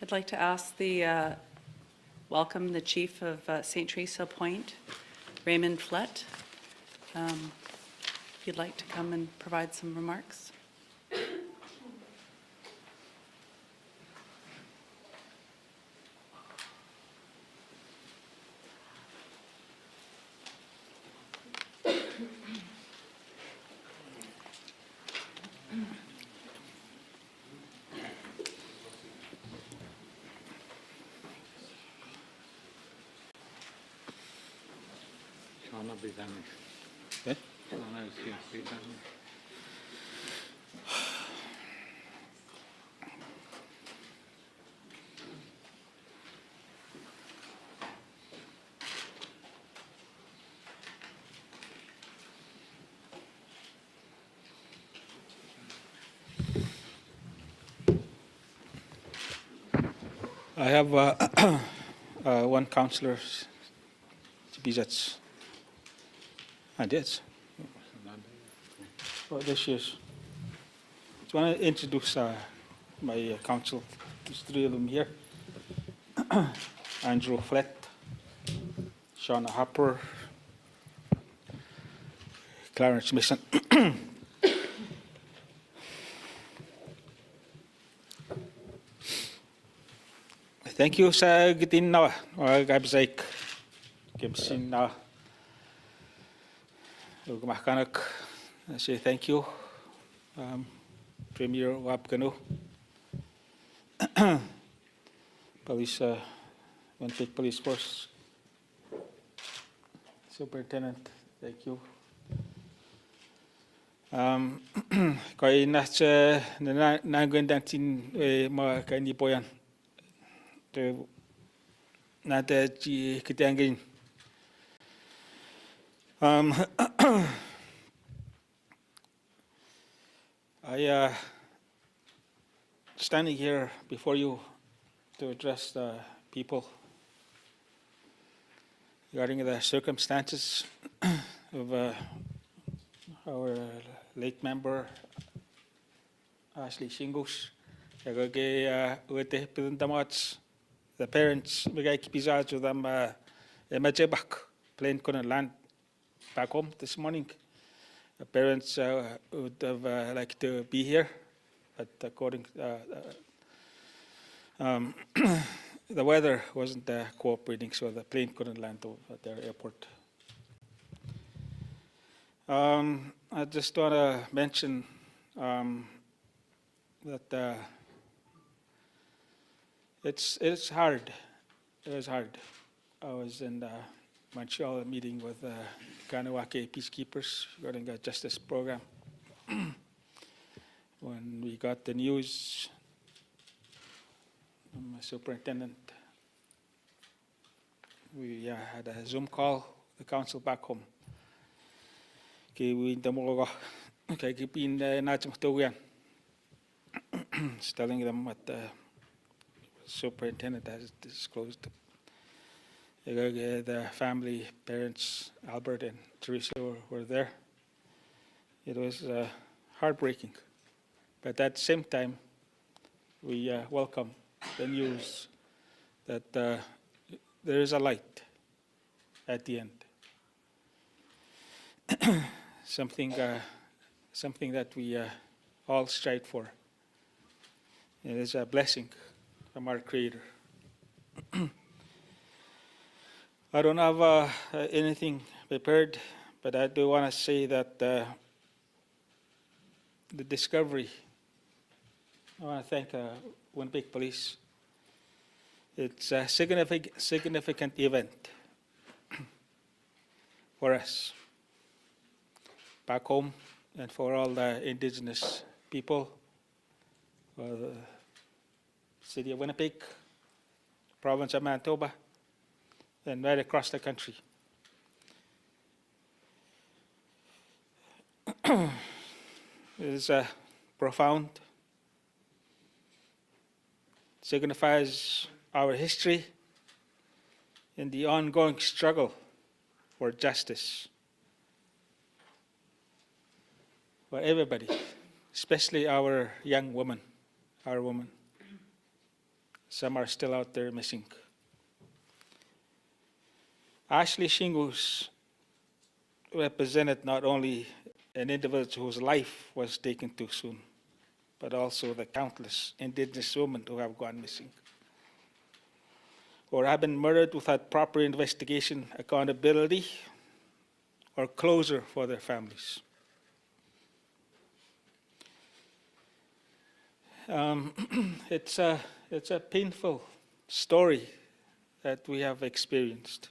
I'd like to ask welcome the Chief of St. Theresa Point, Raymond Flett. If you'd like to come and provide some remarks. I have one councillor, CBC. And yes. Oh, there she is. I want to introduce my council. There's three of them here. Andrew Flett, Shauna Harper, Clarence Mason. Thank you sa gitin na gabsaik kimsin na gumakanak. I say thank you, Premier Wapkanu, Police, Winnipeg Police Force, Superintendent, thank you. Kaya nasa nanggwendantin mga kanipoyan. Nada ci kitangin. I standing here before you to address the people regarding the circumstances of our late member Ashlee Shingoose. The parents, we got to them back, plane couldn't land back home this morning. The parents would have liked to be here, but according the weather wasn't cooperating, so the plane couldn't land at their airport. I just want to mention that it's hard. It was hard. I was in Montreal meeting with Kanawake peacekeepers regarding a justice program. When we got the news, my superintendent, we had a Zoom call, the council back home. We telling them what the superintendent has disclosed. The family, parents, Albert and Theresa were there. It was heartbreaking. But at the same time, we welcome the news that there is a light at the end. Something that we all strive for. It is a blessing from our Creator. I don't have anything prepared, but I do want to say that the discovery, I want to thank Winnipeg Police. It's a significant event for us back home and for all the Indigenous people, for the city of Winnipeg, province of Manitoba, and right across the country. It is profound. It signifies our history and the ongoing struggle for justice for everybody, especially our young women, our women. Some are still out there missing. Ashlee Shingoose represented not only an individual whose life was taken too soon, but also the countless Indigenous women who have gone missing, or have been murdered without proper investigation, accountability, or closure for their families. It's a painful story that we have experienced.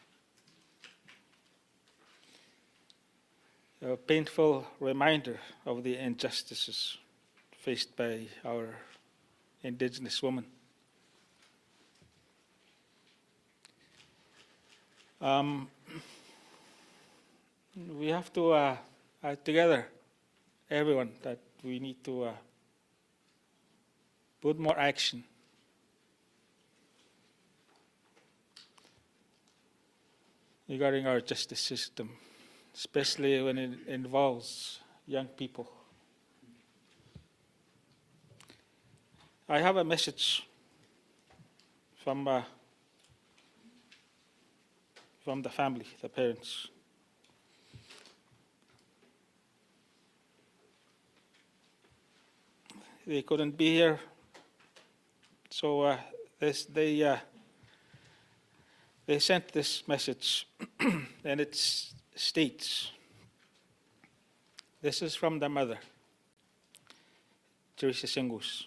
A painful reminder of the injustices faced by our Indigenous women. We have to together, everyone, that we need to put more action regarding our justice system, especially when it involves young people. I have a message from the family, the parents. They couldn't be here, so they sent this message, and it states, this is from the mother, Theresa Shingoose.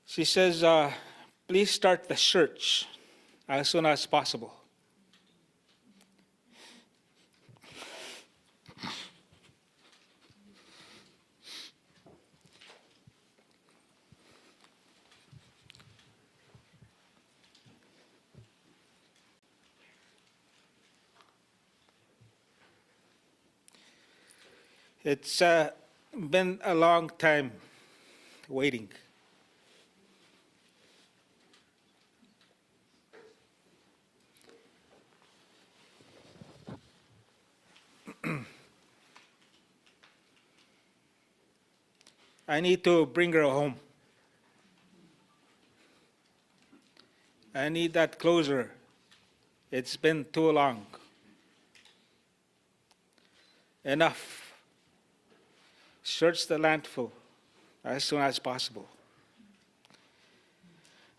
She says, please start the search as soon as possible. It's been a long time waiting. I need to bring her home. I need that closure. It's been too long. Enough. Search the landfill as soon as possible.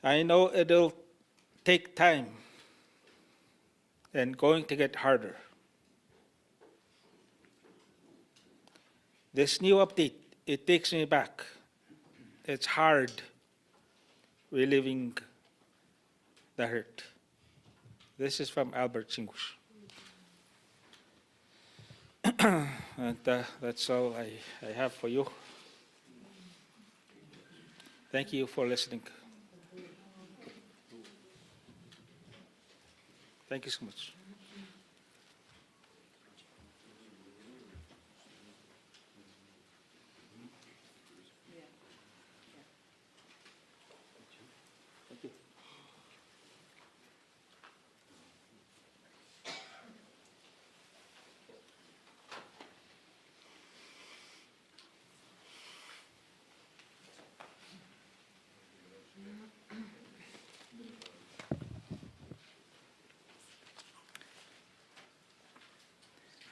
I know it'll take time and going to get harder. This new update, it takes me back. It's hard reliving the hurt. This is from Albert Shingoose. And that's all I have for you. Thank you for listening. Thank you so much.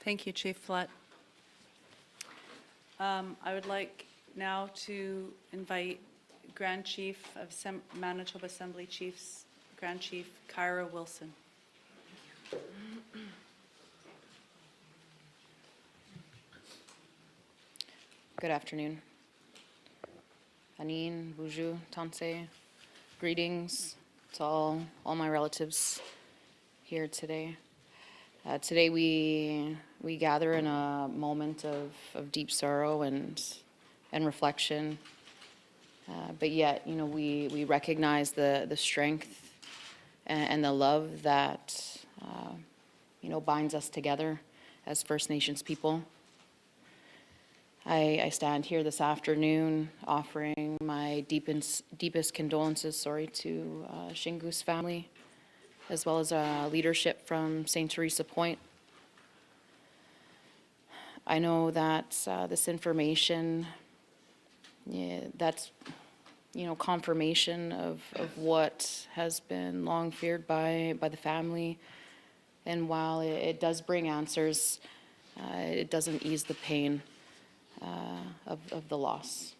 Thank you, Chief Flutt. I would like now to invite Grand Chief of Manitoba Assembly Chiefs, Grand Chief Kyra Wilson. Good afternoon. Anin, Buju, Tanse, greetings to all my relatives here today. Today we gather in a moment of deep sorrow and reflection, but yet, you know, we recognize the strength and the love that you know, binds us together as First Nations people. I stand here this afternoon offering my deepest condolences, to Shingoose family, as well as leadership from St. Theresa Point. I know that this information, that's, you know, confirmation of what has been long feared by the family. And while it does bring answers, it doesn't ease the pain of the loss.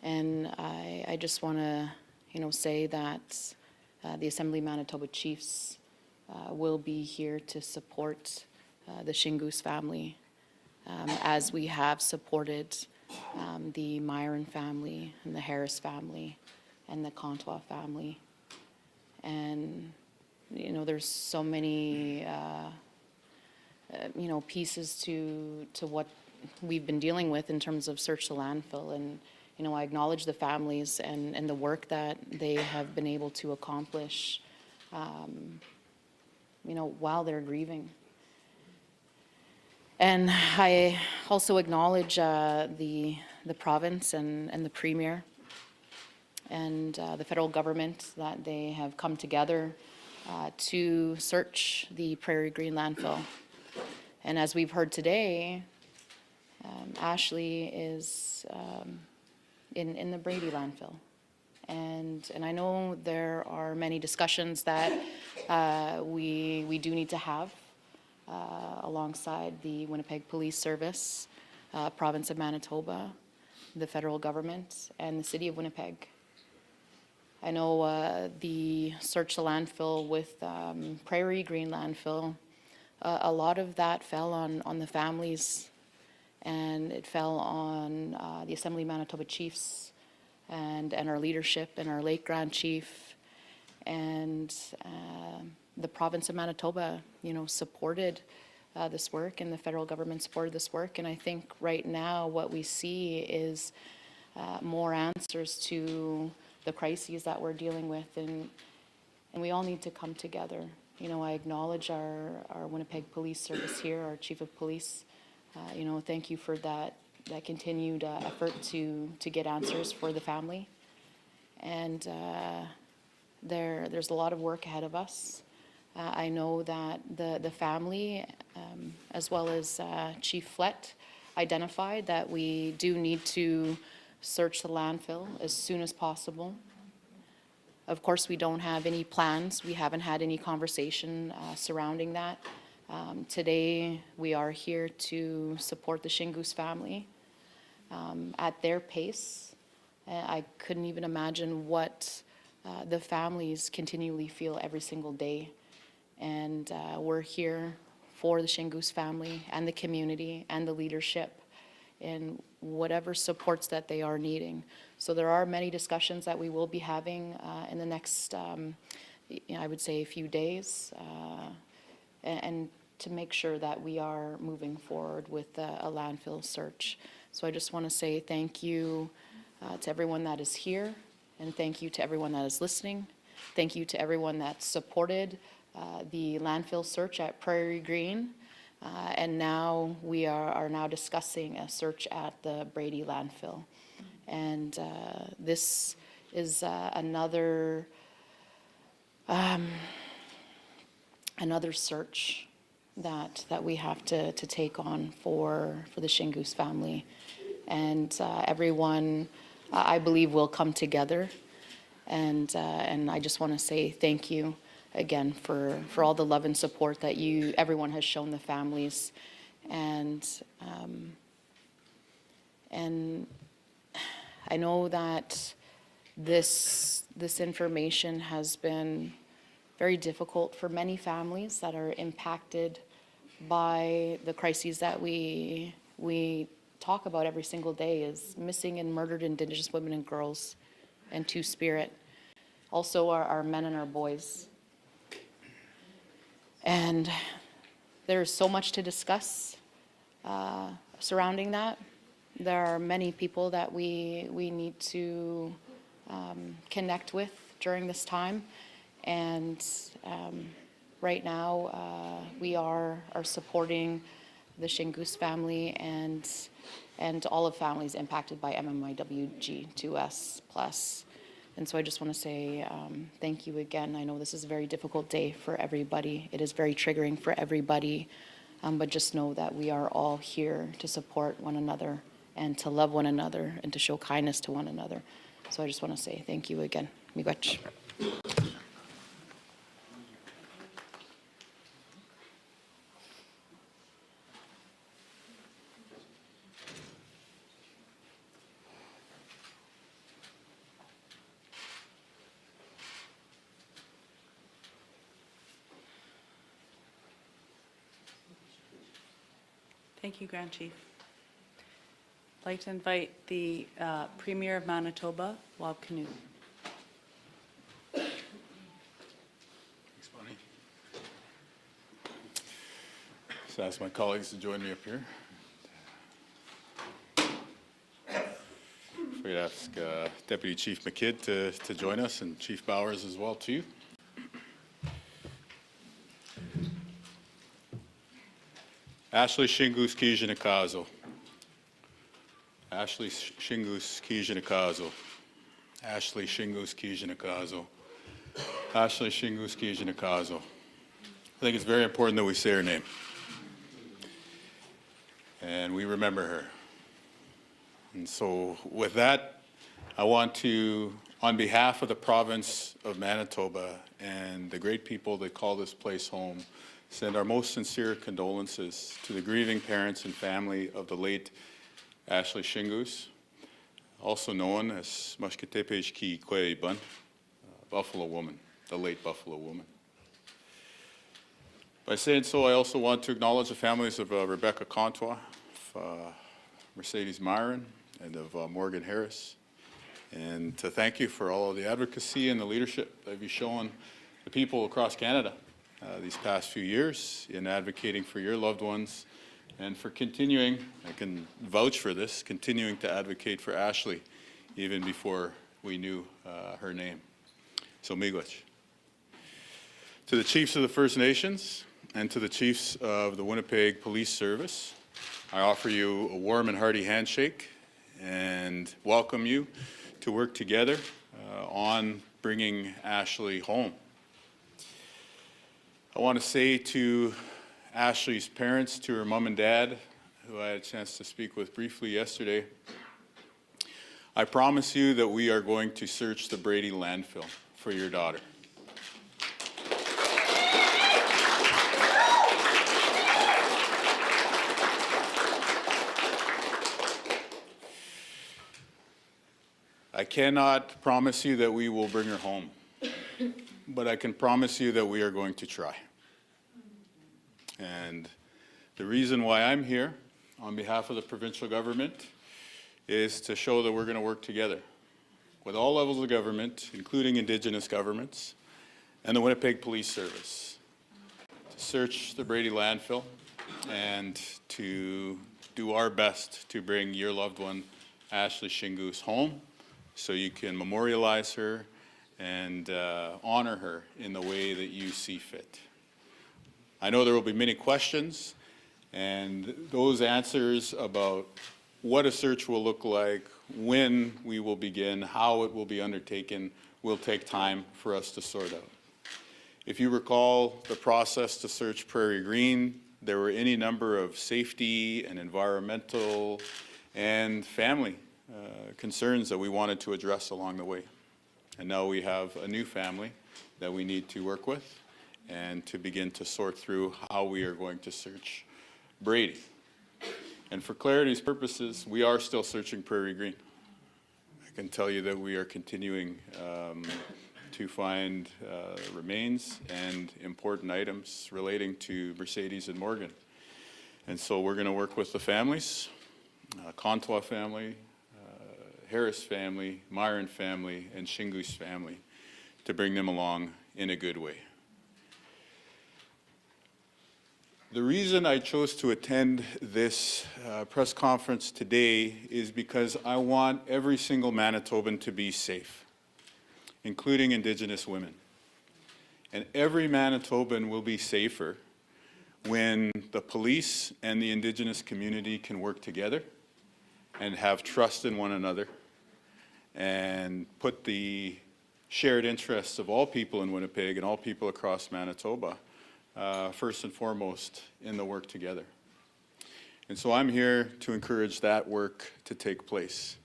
And I just want to, you know, say that the Assembly Manitoba Chiefs will be here to support the Shingoose family, as we have supported the Myron family and the Harris family and the Contois family. And, you know, there's so many, you know, pieces to what we've been dealing with in terms of search the landfill. And, you know, I acknowledge the families and the work that they have been able to accomplish, you know, while they're grieving. And I also acknowledge the province and the Premier and the federal government, that they have come together to search the Prairie Green landfill. And as we've heard today, Ashlee is in the Brady landfill. And I know there are many discussions that we do need to have alongside the Winnipeg Police Service, Province of Manitoba, the federal government, and the City of Winnipeg. I know the search the landfill with Prairie Green landfill, a lot of that fell on the families, and it fell on the Assembly of Manitoba Chiefs and our leadership and our Lake Grand Chief, and the Province of Manitoba, supported this work, and the federal government supported this work. And I think right now what we see is more answers to the crises that we're dealing with, and we all need to come together. I acknowledge our Winnipeg Police Service here, our Chief of Police. Thank you for that continued effort to get answers for the family. And there's a lot of work ahead of us. I know that the family, as well as Chief Flett, identified that we do need to search the landfill as soon as possible. Of course, we don't have any plans. We haven't had any conversation surrounding that. Today, we are here to support the Shingoose family at their pace. I couldn't even imagine what the families continually feel every single day. And we're here for the Shingoose family and the community and the leadership in whatever supports that they are needing. So there are many discussions that we will be having in the next, I would say, a few days, and to make sure that we are moving forward with a landfill search. So I just want to say thank you to everyone that is here, and thank you to everyone that is listening. Thank you to everyone that supported the landfill search at Prairie Green. And now we are now discussing a search at the Brady landfill. And this is another search that we have to take on for the Shingoose family. And everyone, I believe, will come together. And I just want to say thank you again for all the love and support that everyone has shown the families. And I know that this information has been very difficult for many families that are impacted by the crises that we talk about every single day, is missing and murdered Indigenous women and girls and Two-Spirit. Also our men and our boys. And there's so much to discuss surrounding that. There are many people that we need to connect with during this time. And right now we are supporting the Shingoose family and all of families impacted by MMIWG2S+. And so I just want to say thank you again. I know this is a very difficult day for everybody. It is very triggering for everybody. But just know that we are all here to support one another and to love one another and to show kindness to one another. So I just want to say thank you again. Miigwech. Thank you, Grand Chief. I'd like to invite the Premier of Manitoba, Wab Kinew. Thanks, Bonnie. So ask my colleagues to join me up here. We'd ask Deputy Chief McKidd to join us, and Chief Bowers as well too. Ashlee Shingoose Kijinakazo. Ashlee Shingoose Kijinakazo. Ashlee Shingoose Kijinakazo. Ashlee Shingoose. I think it's very important that we say her name and we remember her. And so with that, I want to, on behalf of the province of Manitoba and the great people that call this place home, send our most sincere condolences to the grieving parents and family of the late Ashlee Shingoose, also known as Mashketepej Ki Kwe Buffalo Woman, the late Buffalo Woman. By saying so, I also want to acknowledge the families of Rebecca Contois, Mercedes Myron, and of Morgan Harris, and to thank you for all of the advocacy and the leadership that you've shown the people across Canada these past few years in advocating for your loved ones and for continuing, I can vouch for this, continuing to advocate for Ashlee even before we knew her name. So miigwech. To the chiefs of the First Nations and to the chiefs of the Winnipeg Police Service, I offer you a warm and hearty handshake and welcome you to work together on bringing Ashlee home. I want to say to Ashlee's parents, to her mom and dad, who I had a chance to speak with briefly yesterday, I promise you that we are going to search the Brady landfill for your daughter. I cannot promise you that we will bring her home, but I can promise you that we are going to try. And the reason why I'm here on behalf of the provincial government is to show that we're going to work together with all levels of government, including Indigenous governments and the Winnipeg Police Service, to search the Brady landfill and to do our best to bring your loved one, Ashlee Shingoose, home so you can memorialize her and honor her in the way that you see fit. I know there will be many questions, and those answers about what a search will look like, when we will begin, how it will be undertaken, will take time for us to sort out. If you recall the process to search Prairie Green, there were any number of safety and environmental and family concerns that we wanted to address along the way. And now we have a new family that we need to work with and to begin to sort through how we are going to search Brady. And for clarity's purposes, we are still searching Prairie Green. I can tell you that we are continuing to find remains and important items relating to Mercedes and Morgan. And so we're going to work with the families, Contois family, Harris family, Myron family, and Shingoose family to bring them along in a good way. The reason I chose to attend this press conference today is because I want every single Manitoban to be safe, including Indigenous women. And every Manitoban will be safer when the police and the Indigenous community can work together and have trust in one another and put the shared interests of all people in Winnipeg and all people across Manitoba first and foremost in the work together. And so I'm here to encourage that work to take place.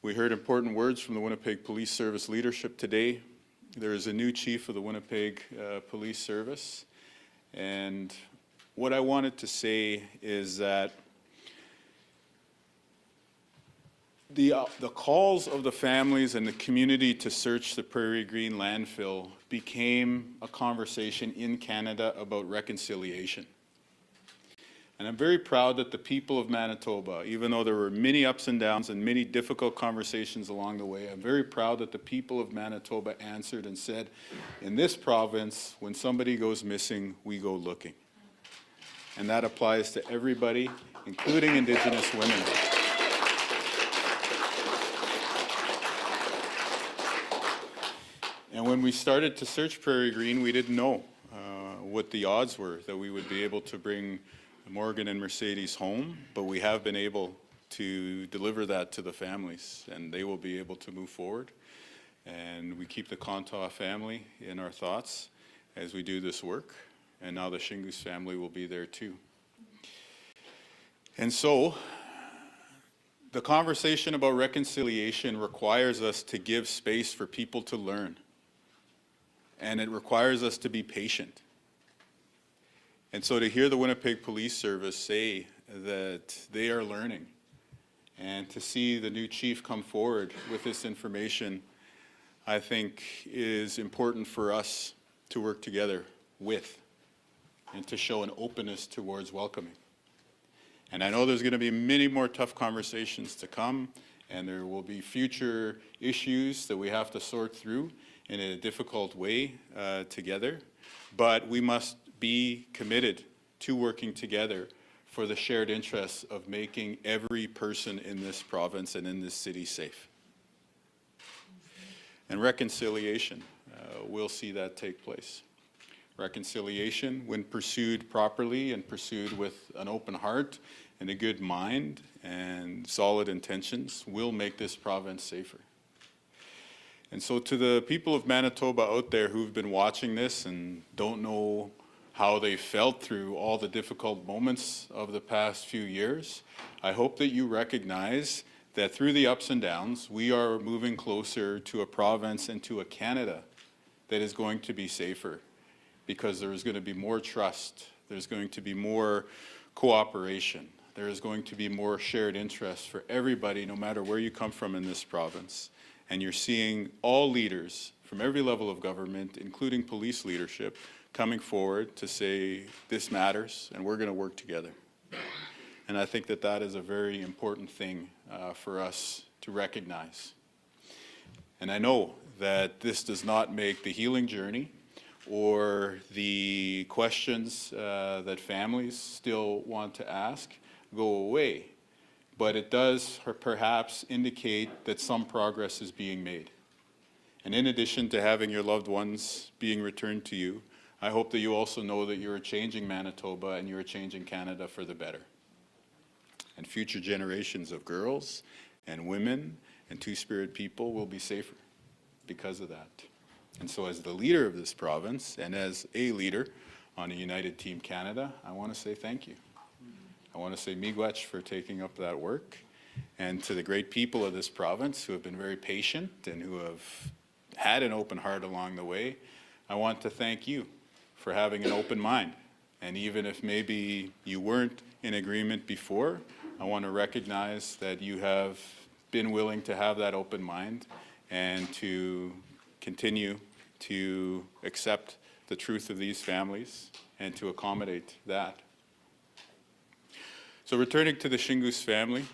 We heard important words from the Winnipeg Police Service leadership today. There is a new chief of the Winnipeg Police Service. And what I wanted to say is that the calls of the families and the community to search the Prairie Green landfill became a conversation in Canada about reconciliation. And I'm very proud that the people of Manitoba, even though there were many ups and downs and many difficult conversations along the way, I'm very proud that the people of Manitoba answered and said, in this province, when somebody goes missing, we go looking. And that applies to everybody, including Indigenous women. And when we started to search Prairie Green, we didn't know what the odds were that we would be able to bring Morgan and Mercedes home, but we have been able to deliver that to the families, and they will be able to move forward. And we keep the Contois family in our thoughts as we do this work. And now the Shingoose family will be there too. And so, the conversation about reconciliation requires us to give space for people to learn. And it requires us to be patient. And so to hear the Winnipeg Police Service say that they are learning, and to see the new chief come forward with this information, I think is important for us to work together with and to show an openness towards welcoming. And I know there's going to be many more tough conversations to come, and there will be future issues that we have to sort through in a difficult way together, but we must be committed to working together for the shared interests of making every person in this province and in this city safe. And reconciliation, we'll see that take place. Reconciliation, when pursued properly and pursued with an open heart and a good mind and solid intentions, will make this province safer. And so to the people of Manitoba out there who've been watching this and don't know how they felt through all the difficult moments of the past few years, I hope that you recognize that through the ups and downs, we are moving closer to a province and to a Canada that is going to be safer, because there is going to be more trust, there's going to be more cooperation, there is going to be more shared interests for everybody, no matter where you come from in this province. And you're seeing all leaders from every level of government, including police leadership, coming forward to say this matters and we're going to work together. And I think that that is a very important thing for us to recognize. And I know that this does not make the healing journey or the questions that families still want to ask go away, but it does perhaps indicate that some progress is being made. And in addition to having your loved ones being returned to you, I hope that you also know that you're changing Manitoba and you're changing Canada for the better. And future generations of girls and women and Two-Spirit people will be safer because of that. And so as the leader of this province and as a leader on a United Team Canada, I want to say thank you. I want to say miigwech for taking up that work, and to the great people of this province who have been very patient and who have had an open heart along the way, I want to thank you for having an open mind. And even if maybe you weren't in agreement before, I want to recognize that you have been willing to have that open mind and to continue to accept the truth of these families and to accommodate that. So returning to the Shingoose family,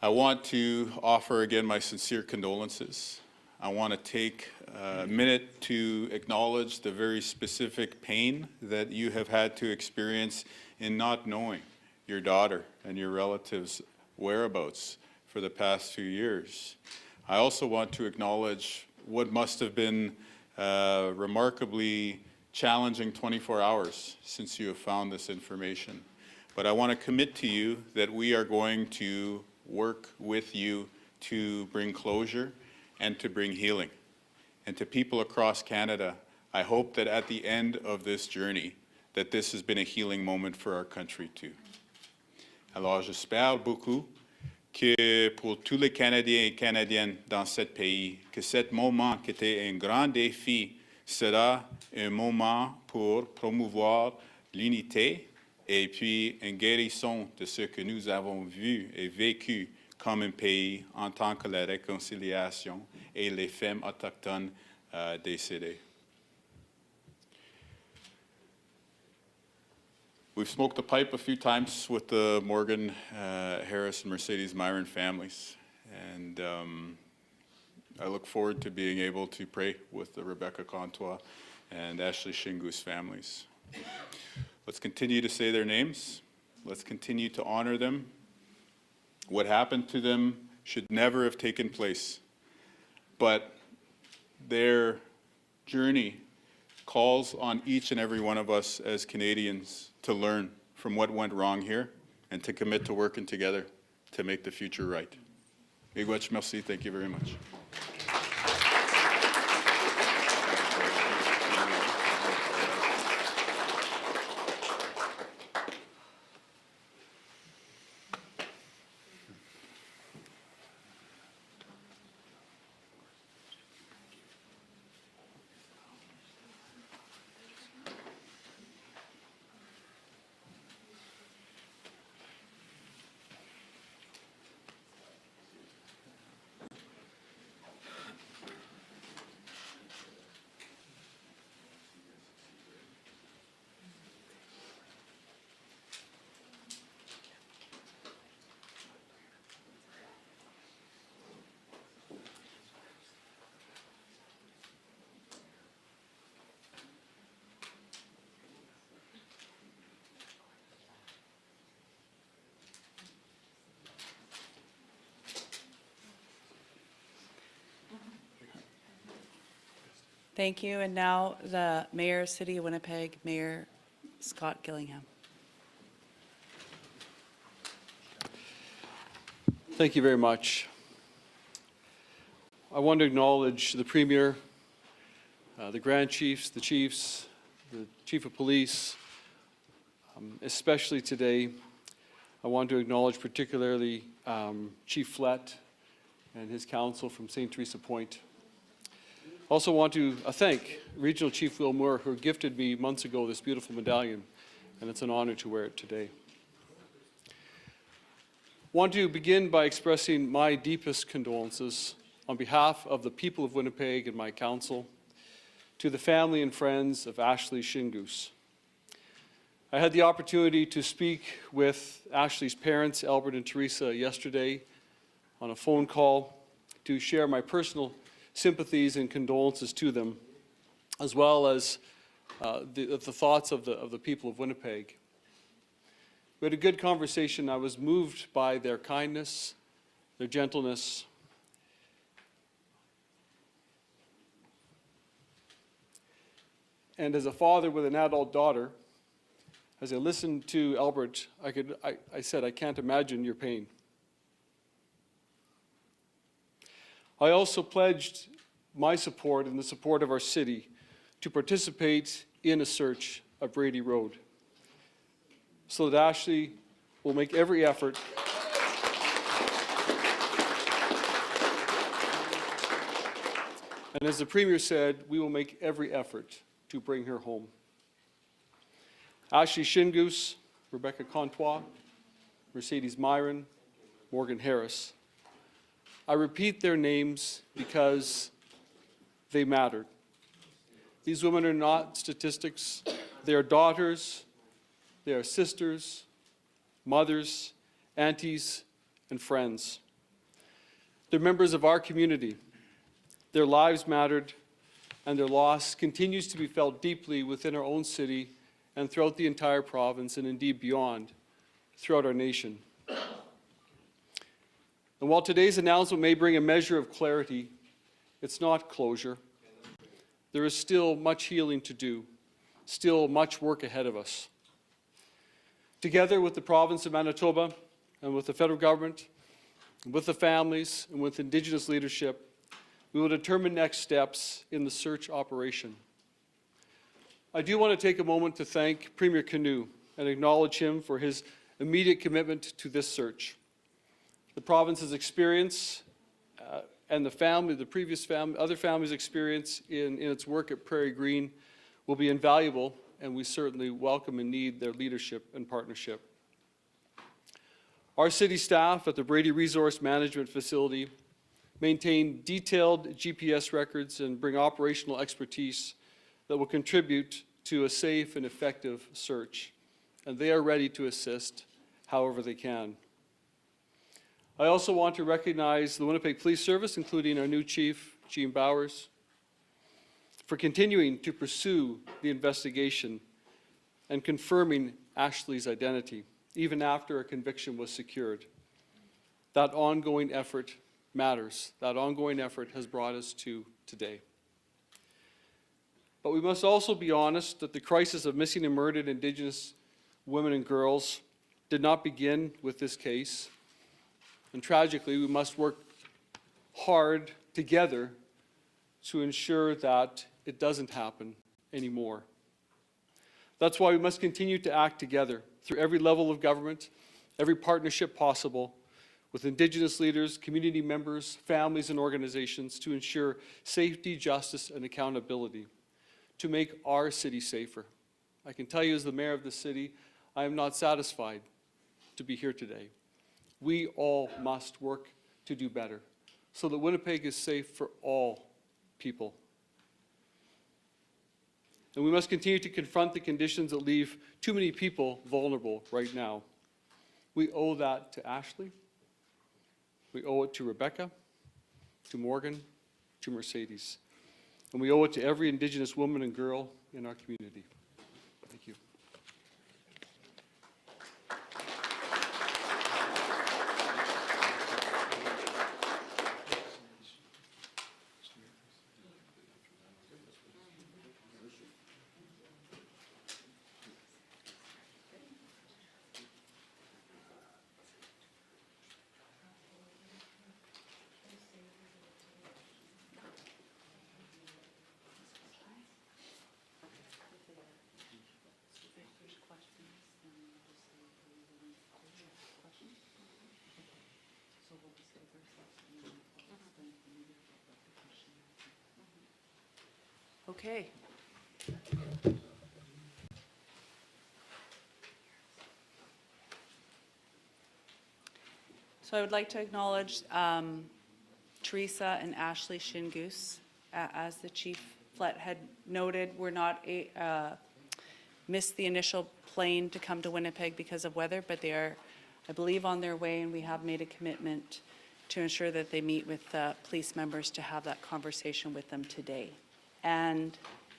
I want to offer again my sincere condolences. I want to take a minute to acknowledge the very specific pain that you have had to experience in not knowing your daughter and your relatives' whereabouts for the past few years. I also want to acknowledge what must have been remarkably challenging 24 hours since you have found this information. But I want to commit to you that we are going to work with you to bring closure and to bring healing. And to people across Canada, I hope that at the end of this journey, that this has been a healing moment for our country too. Alors j'espère beaucoup que pour tous les Canadiens et Canadiennes dans ce pays, que cet moment qui était un grand défi sera un moment pour promouvoir l'unité et puis une guérison de ce que nous avons vu et vécu comme un pays en tant que la réconciliation et les femmes autochtones décédées. We've smoked the pipe a few times with the Morgan, Harris, and Mercedes Myron families, and I look forward to being able to pray with the Rebecca Contois and Ashlee Shingoose families. Let's continue to say their names. Let's continue to honor them. What happened to them should never have taken place, but their journey calls on each and every one of us as Canadians to learn from what went wrong here and to commit to working together to make the future right. Miigwech, merci. Thank you very much. Thank you. And now the Mayor, City of Winnipeg, Mayor Scott Gillingham. Thank you very much. I want to acknowledge the Premier, the Grand Chiefs, the Chiefs, the Chief of Police, especially today. I want to acknowledge particularly Chief Flett and his council from St. Theresa Point. Also want to thank Regional Chief Will Moore, who gifted me months ago this beautiful medallion, and it's an honor to wear it today. Want to begin by expressing my deepest condolences on behalf of the people of Winnipeg and my council to the family and friends of Ashlee Shingoose. I had the opportunity to speak with Ashlee's parents, Albert and Theresa, yesterday on a phone call to share my personal sympathies and condolences to them, as well as the thoughts of the people of Winnipeg. We had a good conversation. I was moved by their kindness, their gentleness. And as a father with an adult daughter, as I listened to Albert, I said, I can't imagine your pain. I also pledged my support and the support of our city to participate in a search of Brady Road, so that Ashlee will make every effort and as the Premier said, we will make every effort to bring her home. Ashlee Shingoose, Rebecca Contois, Mercedes Myron, Morgan Harris. I repeat their names because they mattered. These women are not statistics. They are daughters, they are sisters, mothers, aunties, and friends. They're members of our community. Their lives mattered, and their loss continues to be felt deeply within our own city and throughout the entire province, and indeed beyond, throughout our nation. And while today's announcement may bring a measure of clarity, it's not closure. There is still much healing to do, still much work ahead of us. Together with the province of Manitoba and with the federal government, with the families and with Indigenous leadership, we will determine next steps in the search operation. I do want to take a moment to thank Premier Canoe and acknowledge him for his immediate commitment to this search. The province's experience and other families' experience in its work at Prairie Green will be invaluable, and we certainly welcome and need their leadership and partnership. Our city staff at the Brady Resource Management Facility maintain detailed GPS records and bring operational expertise that will contribute to a safe and effective search, and they are ready to assist however they can. I also want to recognize the Winnipeg Police Service, including our new chief, Jean Bowers, for continuing to pursue the investigation and confirming Ashlee's identity, even after a conviction was secured. That ongoing effort matters. That ongoing effort has brought us to today. But we must also be honest that the crisis of missing and murdered Indigenous women and girls did not begin with this case. And tragically, we must work hard together to ensure that it doesn't happen anymore. That's why we must continue to act together through every level of government, every partnership possible, with Indigenous leaders, community members, families, and organizations to ensure safety, justice, and accountability, to make our city safer. I can tell you as the mayor of the city, I am not satisfied to be here today. We all must work to do better so that Winnipeg is safe for all people. And we must continue to confront the conditions that leave too many people vulnerable right now. We owe that to Ashlee. We owe it to Rebecca, to Morgan, to Mercedes. And we owe it to every Indigenous woman and girl in our community. Thank you. Okay. So I would like to acknowledge Theresa and Ashlee Shingoose. As the Chief Flett had noted, we're not missed the initial plane to come to Winnipeg because of weather, but they are, I believe, on their way, and we have made a commitment to ensure that they meet with police members to have that conversation with them today and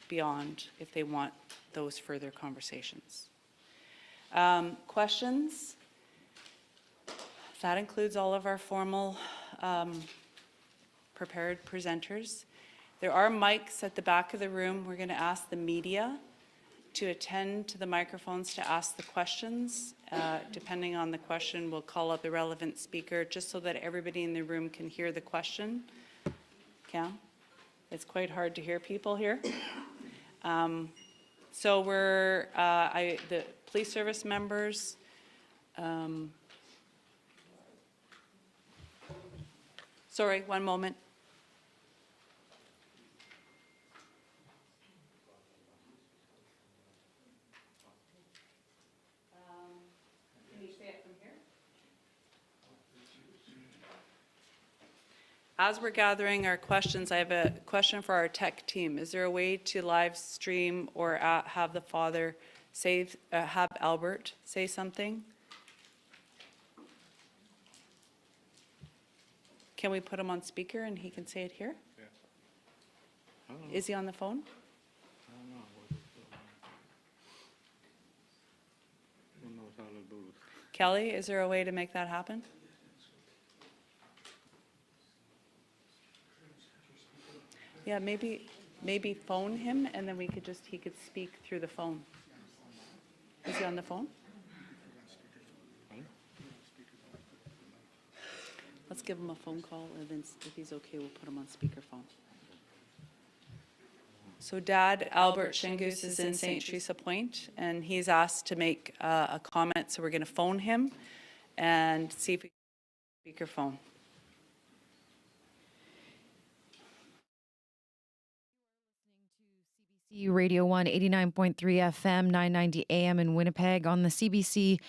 beyond if they want those further conversations. Questions? That includes all of our formal prepared presenters. There are mics at the back of the room. We're going to ask the media to attend to the microphones to ask the questions. Depending on the question, we'll call up the relevant speaker just so that everybody in the room can hear the question. Cam? It's quite hard to hear people here. So we're, the police service members, sorry, one moment. Can you say it from here? As we're gathering our questions, I have a question for our tech team. Is there a way to live stream or have the father say, have Albert say something? Can we put him on speaker and he can say it here? Yeah. Is he on the phone? I don't know how to do it. Kelly, is there a way to make that happen? Yeah, maybe phone him and then he could speak through the phone. Is he on the phone? Let's give him a phone call and then if he's okay, we'll put him on speakerphone. So Dad, Albert Shingoose is in St. Theresa Point and he's asked to make a comment, so we're going to phone him and see if we can speakerphone. CBC Radio 1, 89.3 FM, 990 AM in Winnipeg, on the CBC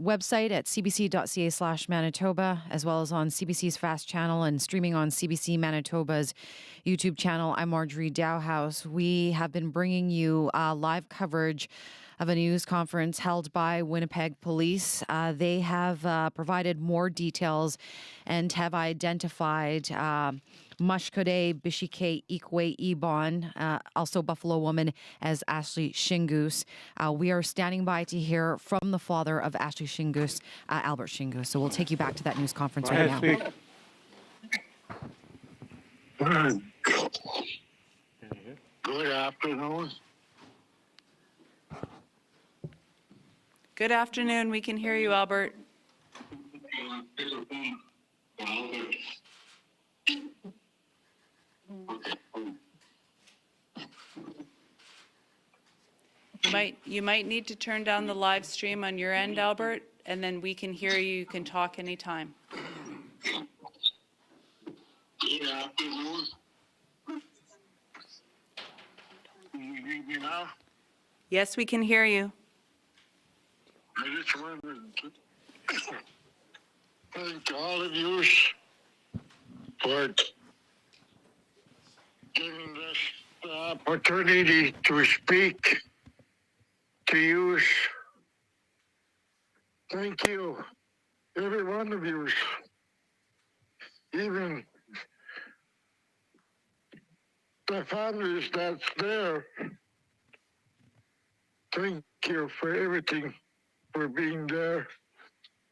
website at cbc.ca/Manitoba, as well as on CBC's Fast Channel and streaming on CBC Manitoba's YouTube channel. I'm Marjorie Dowhouse. We have been bringing you live coverage of a news conference held by Winnipeg Police. They have provided more details and have identified Mashkode Bishike Ikwe Ibon, also Buffalo woman, as Ashlee Shingoose. We are standing by to hear from the father of Ashlee Shingoose, Albert Shingoose. So we'll take you back to that news conference right now. Good afternoon. Good afternoon. We can hear you, Albert. Albert, You might need to turn down the live stream on your end, Albert, and then we can hear you. You can talk anytime. Good afternoon. Can you hear me now? Yes, we can hear you. I just wanted to thank all of you for giving us the opportunity to speak to you. Thank you, every one of you, even the families that's there. Thank you for everything, for being there,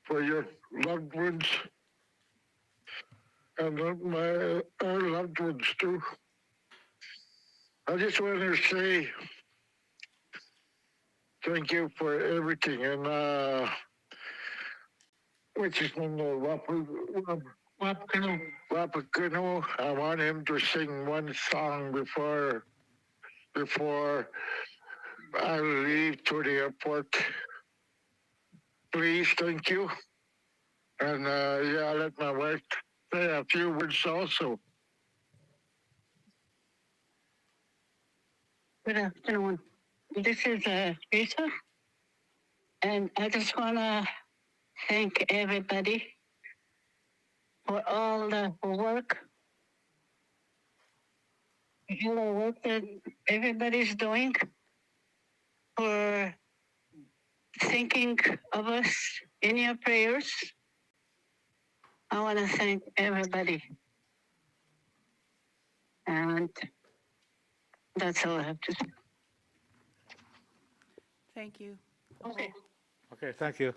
for your loved ones, and our loved ones too. I just want to say thank you for everything, and which is Wapakino. I want him to sing one song before I leave to the airport. Please, thank you. And yeah, I'll let my wife say a few words also. Good afternoon. This is Theresa, and I just want to thank everybody for all the work, that everybody's doing, for thinking of us in your prayers. I want to thank everybody. And that's all I have to say. Thank you. Okay. Okay, thank you.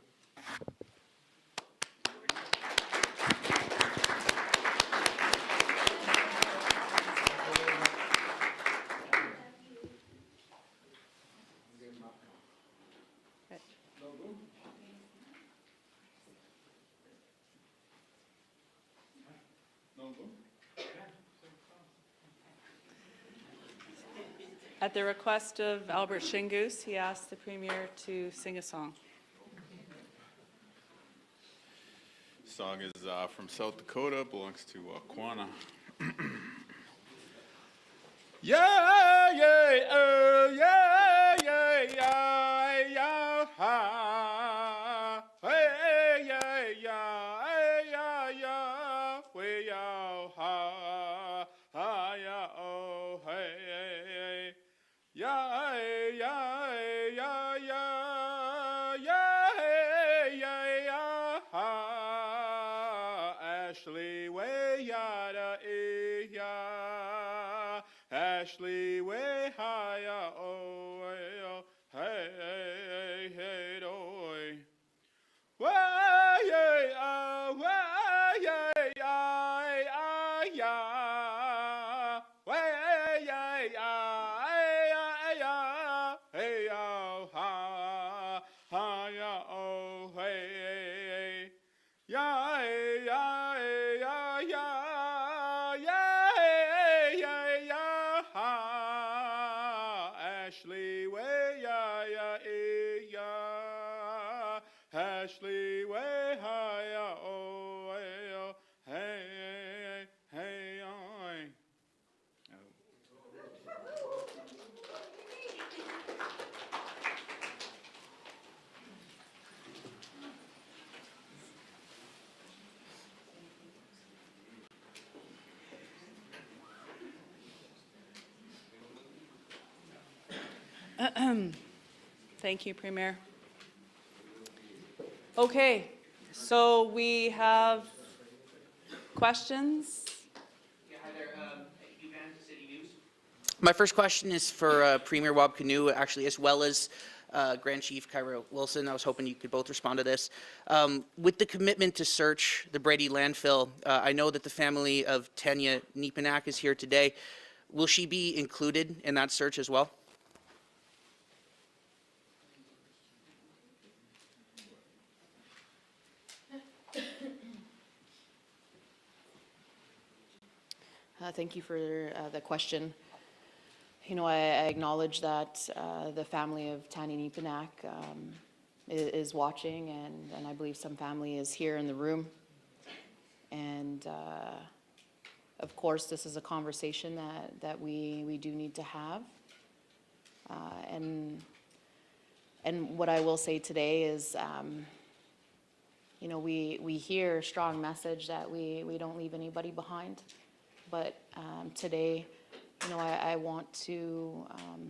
At the request of Albert Shingoose, he asked the Premier to sing a song. Song is from South Dakota, belongs to Quanah. Yeah, yeah, oh, yeah, yeah, yeah, yeah, ha. Hey, yeah, yeah, hey, yeah, yeah, way, yeah, ha. Ha, yeah, oh, hey, hey, hey. Yeah, yeah, yeah, yeah, yeah, yeah, yeah, ha. Ashlee, way, yada, ya. Ashlee, way, higher, oh, hey, hey, hey, doy. Way, yeah, way, yeah, yeah. Way, yeah, hey, ha, ha, ya, oh, hey, yeah, yeah, yeah, yeah, yeah, yeah, ha. Ashlee, way, yeah, yeah, Ashlee, way, higher, oh, hey, hey, oh. Thank you, Premier. Okay, so we have questions. Hi there, City News. My first question is for Premier Wab Kinew, actually, as well as Grand Chief Kyra Wilson. I was hoping you could both respond to this. With the commitment to search the Brady landfill, I know that the family of Tanya Nepanak is here today. Will she be included in that search as well? Thank you for the question. I acknowledge that the family of Tani Nipanak is watching, and I believe some family is here in the room. And of course, this is a conversation that we do need to have. And what I will say today is, we hear a strong message that we don't leave anybody behind. But today, I want to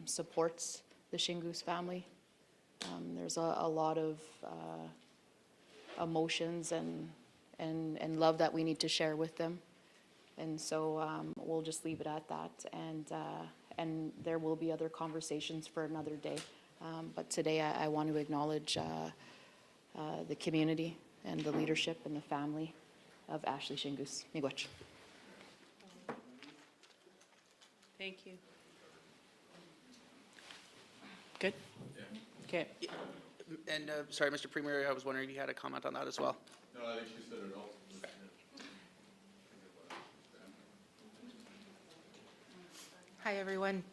support the Shingoose family. There's a lot of emotions and love that we need to share with them. And so we'll just leave it at that. And there will be other conversations for another day. But today I want to acknowledge the community and the leadership and the family of Ashlee Shingoose. Miigwech. Thank you. Good? Okay. And sorry, Mr. Premier, I was wondering if you had a comment on that as well. No, I think she said it all. Hi, everyone.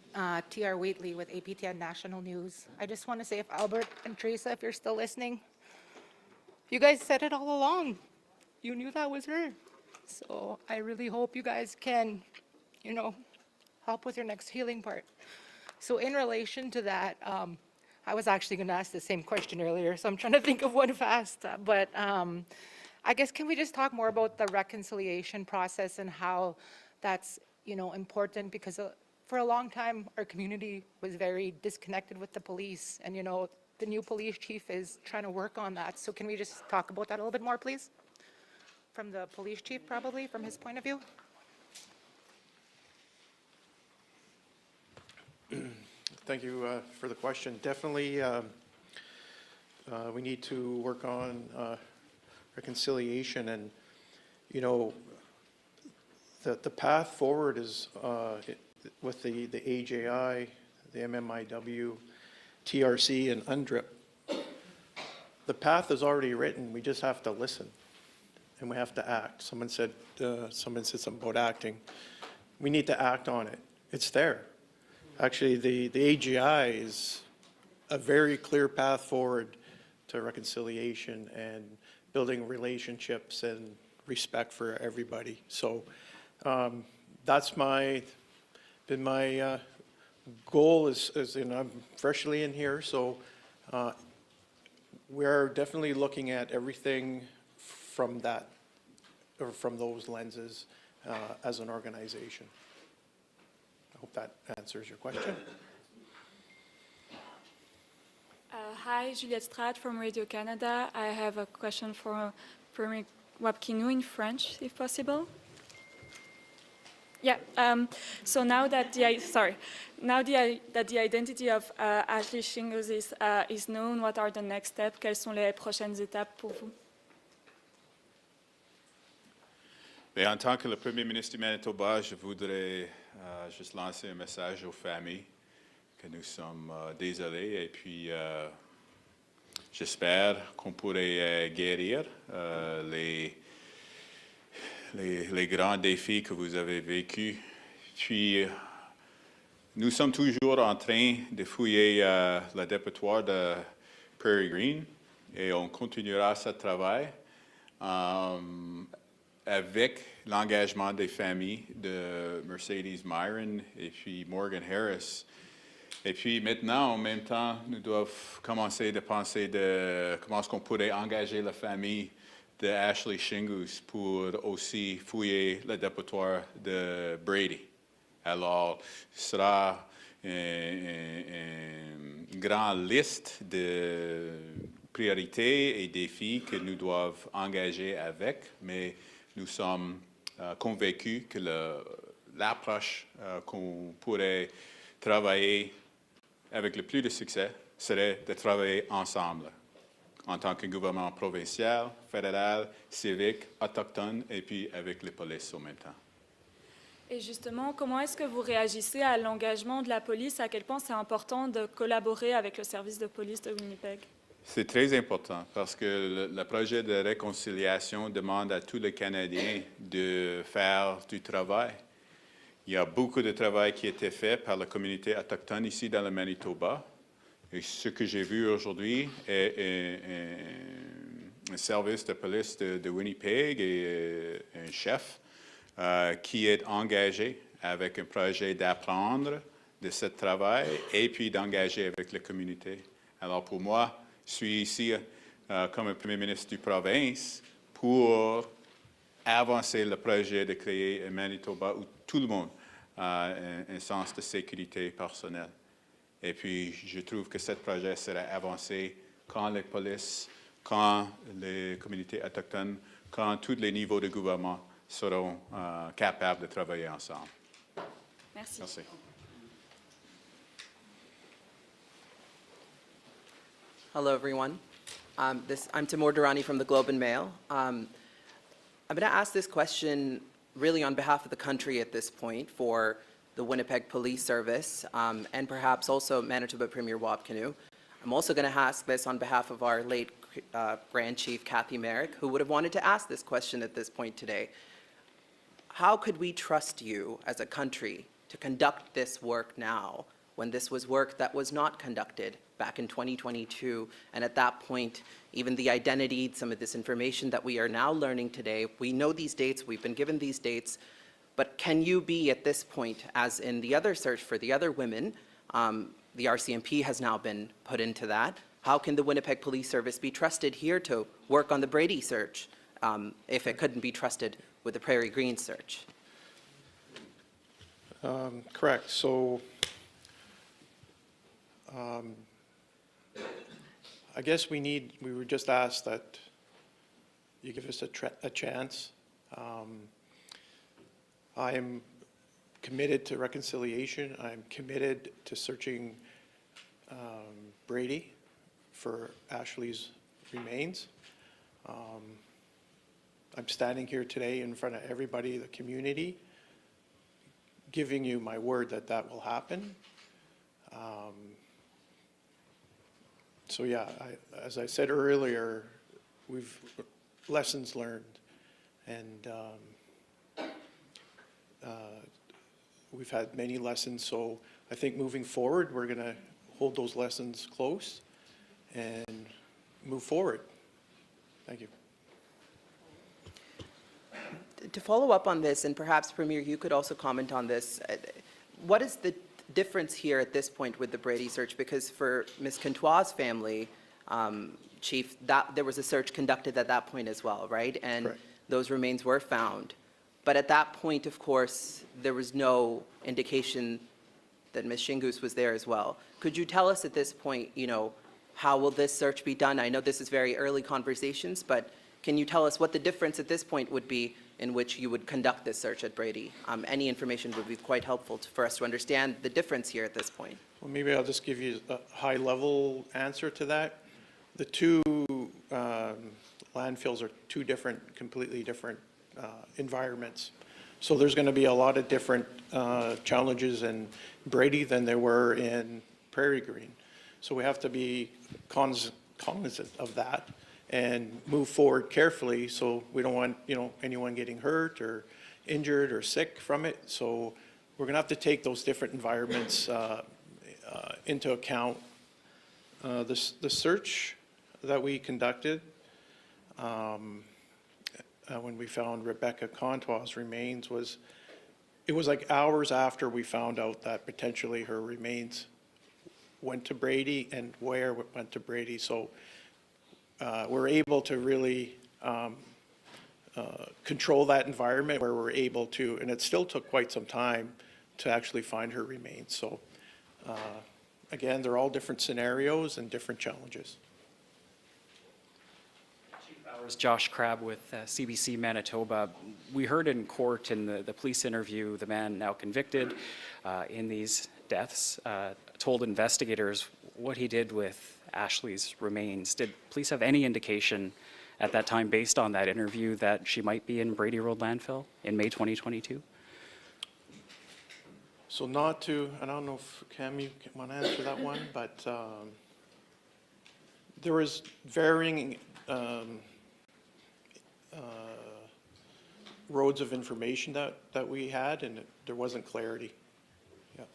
T.R. Wheatley with APTN National News. I just want to say, if Albert and Theresa, if you're still listening, you guys said it all along. You knew that was her. So I really hope you guys can, help with your next healing part. So in relation to that, I was actually going to ask the same question earlier, so I'm trying to think of one fast. But I guess, can we just talk more about the reconciliation process and how that's, important? Because for a long time, our community was very disconnected with the police, and the new police chief is trying to work on that. So can we just talk about that a little bit more, please? From the police chief, probably, from his point of view. Thank you for the question. Definitely, we need to work on reconciliation, and the path forward is with the AJI, the MMIW, TRC, and UNDRIP. The path is already written. We just have to listen, and we have to act. Someone said something about acting. We need to act on it. It's there. Actually, the AGI is a very clear path forward to reconciliation and building relationships and respect for everybody. So that's been my goal I'm freshly in here, so we're definitely looking at everything from that, or from those lenses as an organization. I hope that answers your question. Hi, Juliette Stratt from Radio Canada. I have a question for Premier Wapkinou in French, if possible. Yeah. So now that the identity of Ashlee Shingoose is known, what are the next steps? Quelles sont les prochaines étapes pour vous? Bien, en tant que le Premier ministre du Manitoba, je voudrais juste lancer un message aux familles que nous sommes désolés, et puis j'espère qu'on pourrait guérir les grands défis que vous avez vécus. Puis nous sommes toujours en train de fouiller le dépotoir de Prairie Green, et on continuera ce travail avec l'engagement des familles de Mercedes Myron et puis Morgan Harris. Et puis maintenant, en même temps, nous devons commencer de penser de comment est-ce qu'on pourrait engager la famille de Ashlee Shingoose pour aussi fouiller le dépotoir de Brady. Alors, ce sera une grande liste de priorités et défis que nous devons engager avec, mais nous sommes convaincus que l'approche qu'on pourrait travailler avec le plus de succès serait de travailler ensemble en tant que gouvernement provincial, fédéral, civique, autochtone, et puis avec les polices en même temps. Et justement, comment est-ce que vous réagissez à l'engagement de la police? À quel point c'est important de collaborer avec le service de police de Winnipeg? C'est très important parce que le projet de réconciliation demande à tous les Canadiens de faire du travail. Il y a beaucoup de travail qui a été fait par la communauté autochtone ici dans le Manitoba. Et ce que j'ai vu aujourd'hui est un service de police de Winnipeg et un chef qui est engagé avec un projet d'apprendre de ce travail et puis d'engager avec la communauté. Alors pour moi, je suis ici comme un premier ministre du province pour avancer le projet de créer un Manitoba où tout le monde a un sens de sécurité personnelle. Et puis, je trouve que ce projet sera avancé quand les polices, quand les communautés autochtones, quand tous les niveaux de gouvernement seront capables de travailler ensemble. Merci. Merci. Hello, everyone. I'm Timur Durrani from the Globe and Mail. I'm going to ask this question really on behalf of the country at this point for the Winnipeg Police Service and perhaps also Manitoba Premier Wab Kinew. I'm also going to ask this on behalf of our late Grand Chief Kathy Merrick, who would have wanted to ask this question at this point today. How could we trust you as a country to conduct this work now when this was work that was not conducted back in 2022, and at that point, even the identity, some of this information that we are now learning today, we know these dates, we've been given these dates, but can you be at this point, as in the other search for the other women, the RCMP has now been put into that, how can the Winnipeg Police Service be trusted here to work on the Brady search if it couldn't be trusted with the Prairie Green search? Correct. So I guess we were just asked that you give us a chance. I am committed to reconciliation. I'm committed to searching Brady for Ashlee's remains. I'm standing here today in front of everybody, the community, giving you my word that that will happen. So yeah, as I said earlier, we've lessons learned, and we've had many lessons. So I think moving forward, we're going to hold those lessons close and move forward. Thank you. To follow up on this, and perhaps Premier, you could also comment on this, what is the difference here at this point with the Brady search? Because for Ms. Contois' family, Chief, there was a search conducted at that point as well, right? And Correct. Those remains were found. But at that point, of course, there was no indication that Ms. Shingoose was there as well. Could you tell us at this point, how will this search be done? I know this is very early conversations, but can you tell us what the difference at this point would be in which you would conduct this search at Brady? Any information would be quite helpful for us to understand the difference here at this point. Well, maybe I'll just give you a high-level answer to that. The two landfills are two completely different environments. So there's going to be a lot of different challenges in Brady than there were in Prairie Green. So we have to be cognizant of that and move forward carefully, so we don't want anyone getting hurt or injured or sick from it. So we're going to have to take those different environments into account. The search that we conducted when we found Rebecca Contois' remains was like hours after we found out that potentially her remains went to Brady and where it went to Brady. So we're able to really control that environment where we're able to, and it still took quite some time to actually find her remains. So again, they're all different scenarios and different challenges. Josh Crabb with CBC Manitoba. We heard in court in the police interview, the man now convicted in these deaths told investigators what he did with Ashlee's remains. Did police have any indication at that time, based on that interview, that she might be in Brady Road landfill in May 2022? So not to, I don't know if Cam, you want to answer that one, but there was varying roads of information that we had, and there wasn't clarity. Yeah.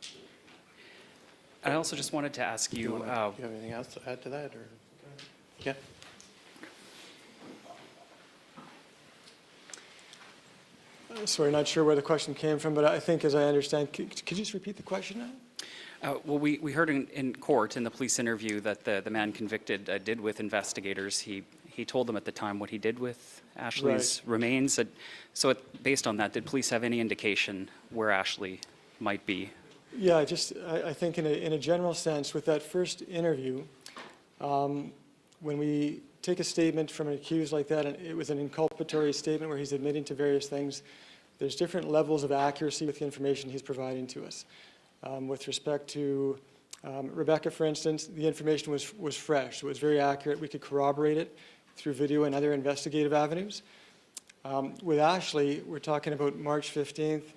I also just wanted to ask Do you, you have anything else to add to that? Or? Yeah. Sorry, not sure where the question came from, but I think, as I understand, could you just repeat the question now? well, we heard in court, in the police interview, that the man convicted did with investigators. He told them at the time what he did with Ashlee's remains. So based on that, did police have any indication where Ashlee might be? Yeah, I think in a general sense, with that first interview, when we take a statement from an accused like that, and it was an inculpatory statement where he's admitting to various things, there's different levels of accuracy with the information he's providing to us. With respect to Rebecca, for instance, the information was fresh. It was very accurate. We could corroborate it through video and other investigative avenues. With Ashlee, we're talking about March 15th,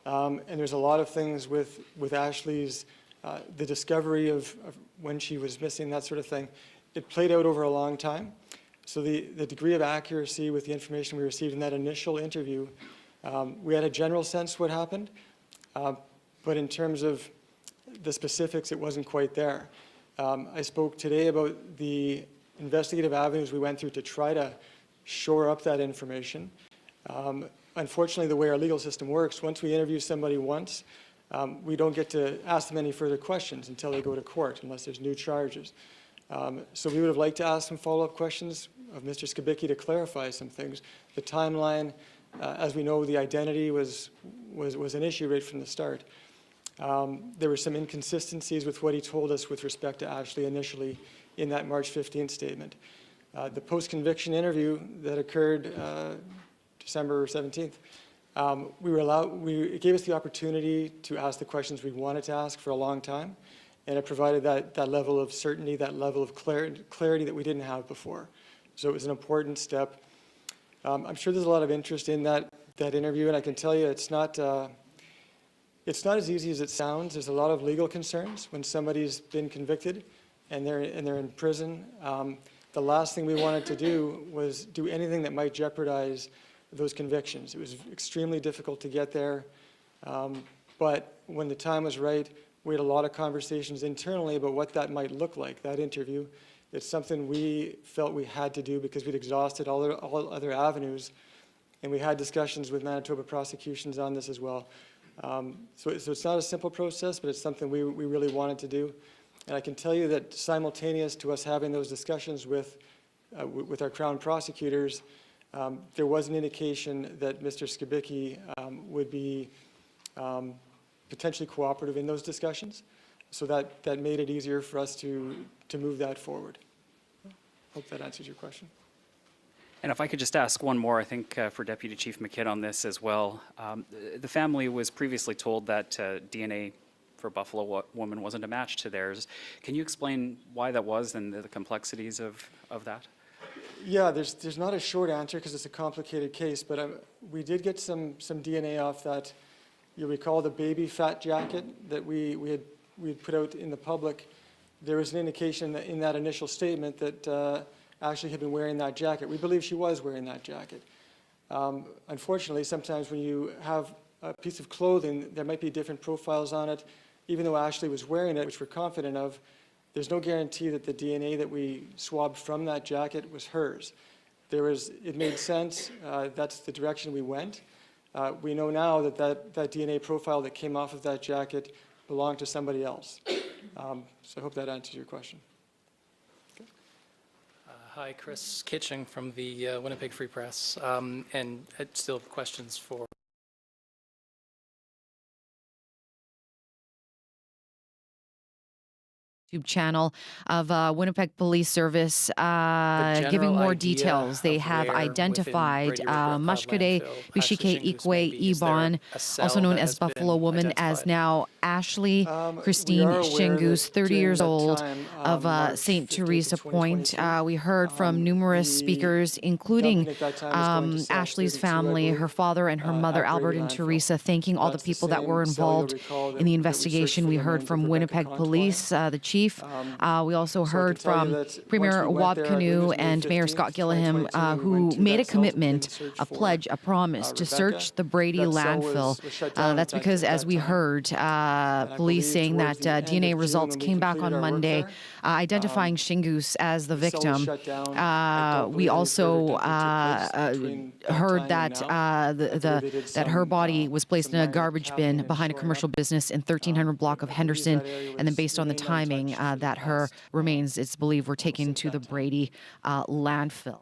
and there's a lot of things with Ashlee's, the discovery of when she was missing, that sort of thing. It played out over a long time. So the degree of accuracy with the information we received in that initial interview, we had a general sense what happened, but in terms of the specifics, it wasn't quite there. I spoke today about the investigative avenues we went through to try to shore up that information. Unfortunately, the way our legal system works, once we interview somebody once, we don't get to ask them any further questions until they go to court, unless there's new charges. So we would have liked to ask some follow-up questions of Mr. Skibicki to clarify some things. The timeline, as we know, the identity was an issue right from the start. There were some inconsistencies with what he told us with respect to Ashlee initially in that March 15th statement. The post-conviction interview that occurred December 17th, it gave us the opportunity to ask the questions we wanted to ask for a long time, and it provided that level of certainty, that level of clarity that we didn't have before. So it was an important step. I'm sure there's a lot of interest in that interview, and I can tell you it's not as easy as it sounds. There's a lot of legal concerns when somebody's been convicted and they're in prison. The last thing we wanted to do was do anything that might jeopardize those convictions. It was extremely difficult to get there, but when the time was right, we had a lot of conversations internally about what that might look like, that interview. It's something we felt we had to do because we'd exhausted all other avenues, and we had discussions with Manitoba prosecutions on this as well. So it's not a simple process, but it's something we really wanted to do. And I can tell you that simultaneous to us having those discussions with our Crown prosecutors, there was an indication that Mr. Skibicki would be potentially cooperative in those discussions. So that made it easier for us to move that forward. Hope that answers your question. And if I could just ask one more, I think for Deputy Chief McKidd on this as well. The family was previously told that DNA for Buffalo woman wasn't a match to theirs. Can you explain why that was and the complexities of that? Yeah, there's not a short answer because it's a complicated case, but we did get some DNA off that. You recall the baby fat jacket that we had put out in the public. There was an indication in that initial statement that Ashlee had been wearing that jacket. We believe she was wearing that jacket. Unfortunately, sometimes when you have a piece of clothing, there might be different profiles on it. Even though Ashlee was wearing it, which we're confident of, there's no guarantee that the DNA that we swabbed from that jacket was hers. It made sense. That's the direction we went. We know now that DNA profile that came off of that jacket belonged to somebody else. So I hope that answers your question. Okay. Hi, Chris Kitching from the Winnipeg Free Press, and I still have questions for channel of Winnipeg Police Service giving more details. They have identified Mashkade Bishike Ikwe Ibon, also known as Buffalo Woman, as now Ashlee Christine Shingoose, 30 years old, of St. Theresa Point. We heard from numerous speakers, including Ashlee's family, her father and her mother, Albert and Theresa, thanking all the people that were involved in the investigation. We heard from Winnipeg Police, the chief, Chief. We also so I heard can tell you from that Premier once we went Wab there, I Canoe believe it was May and Mayor 15th, Scott Gilliam, 2022, we who went to made a that cell to begin commitment, the search a for, pledge, a promise to Rebecca. search the Brady That cell landfill. was shut down That's at because, that as we time. heard, I police believe saying that towards the end of DNA June, results when we came back completed on our work Monday, there, identifying Shingoose as the the cell was victim. shut down. I don't We believe any also further took place between that heard time that and now. that her body was placed in a garbage bin behind a commercial business in 1300 block of Henderson, and then based on the timing, that her remains, it's believed, were taken to the Brady landfill.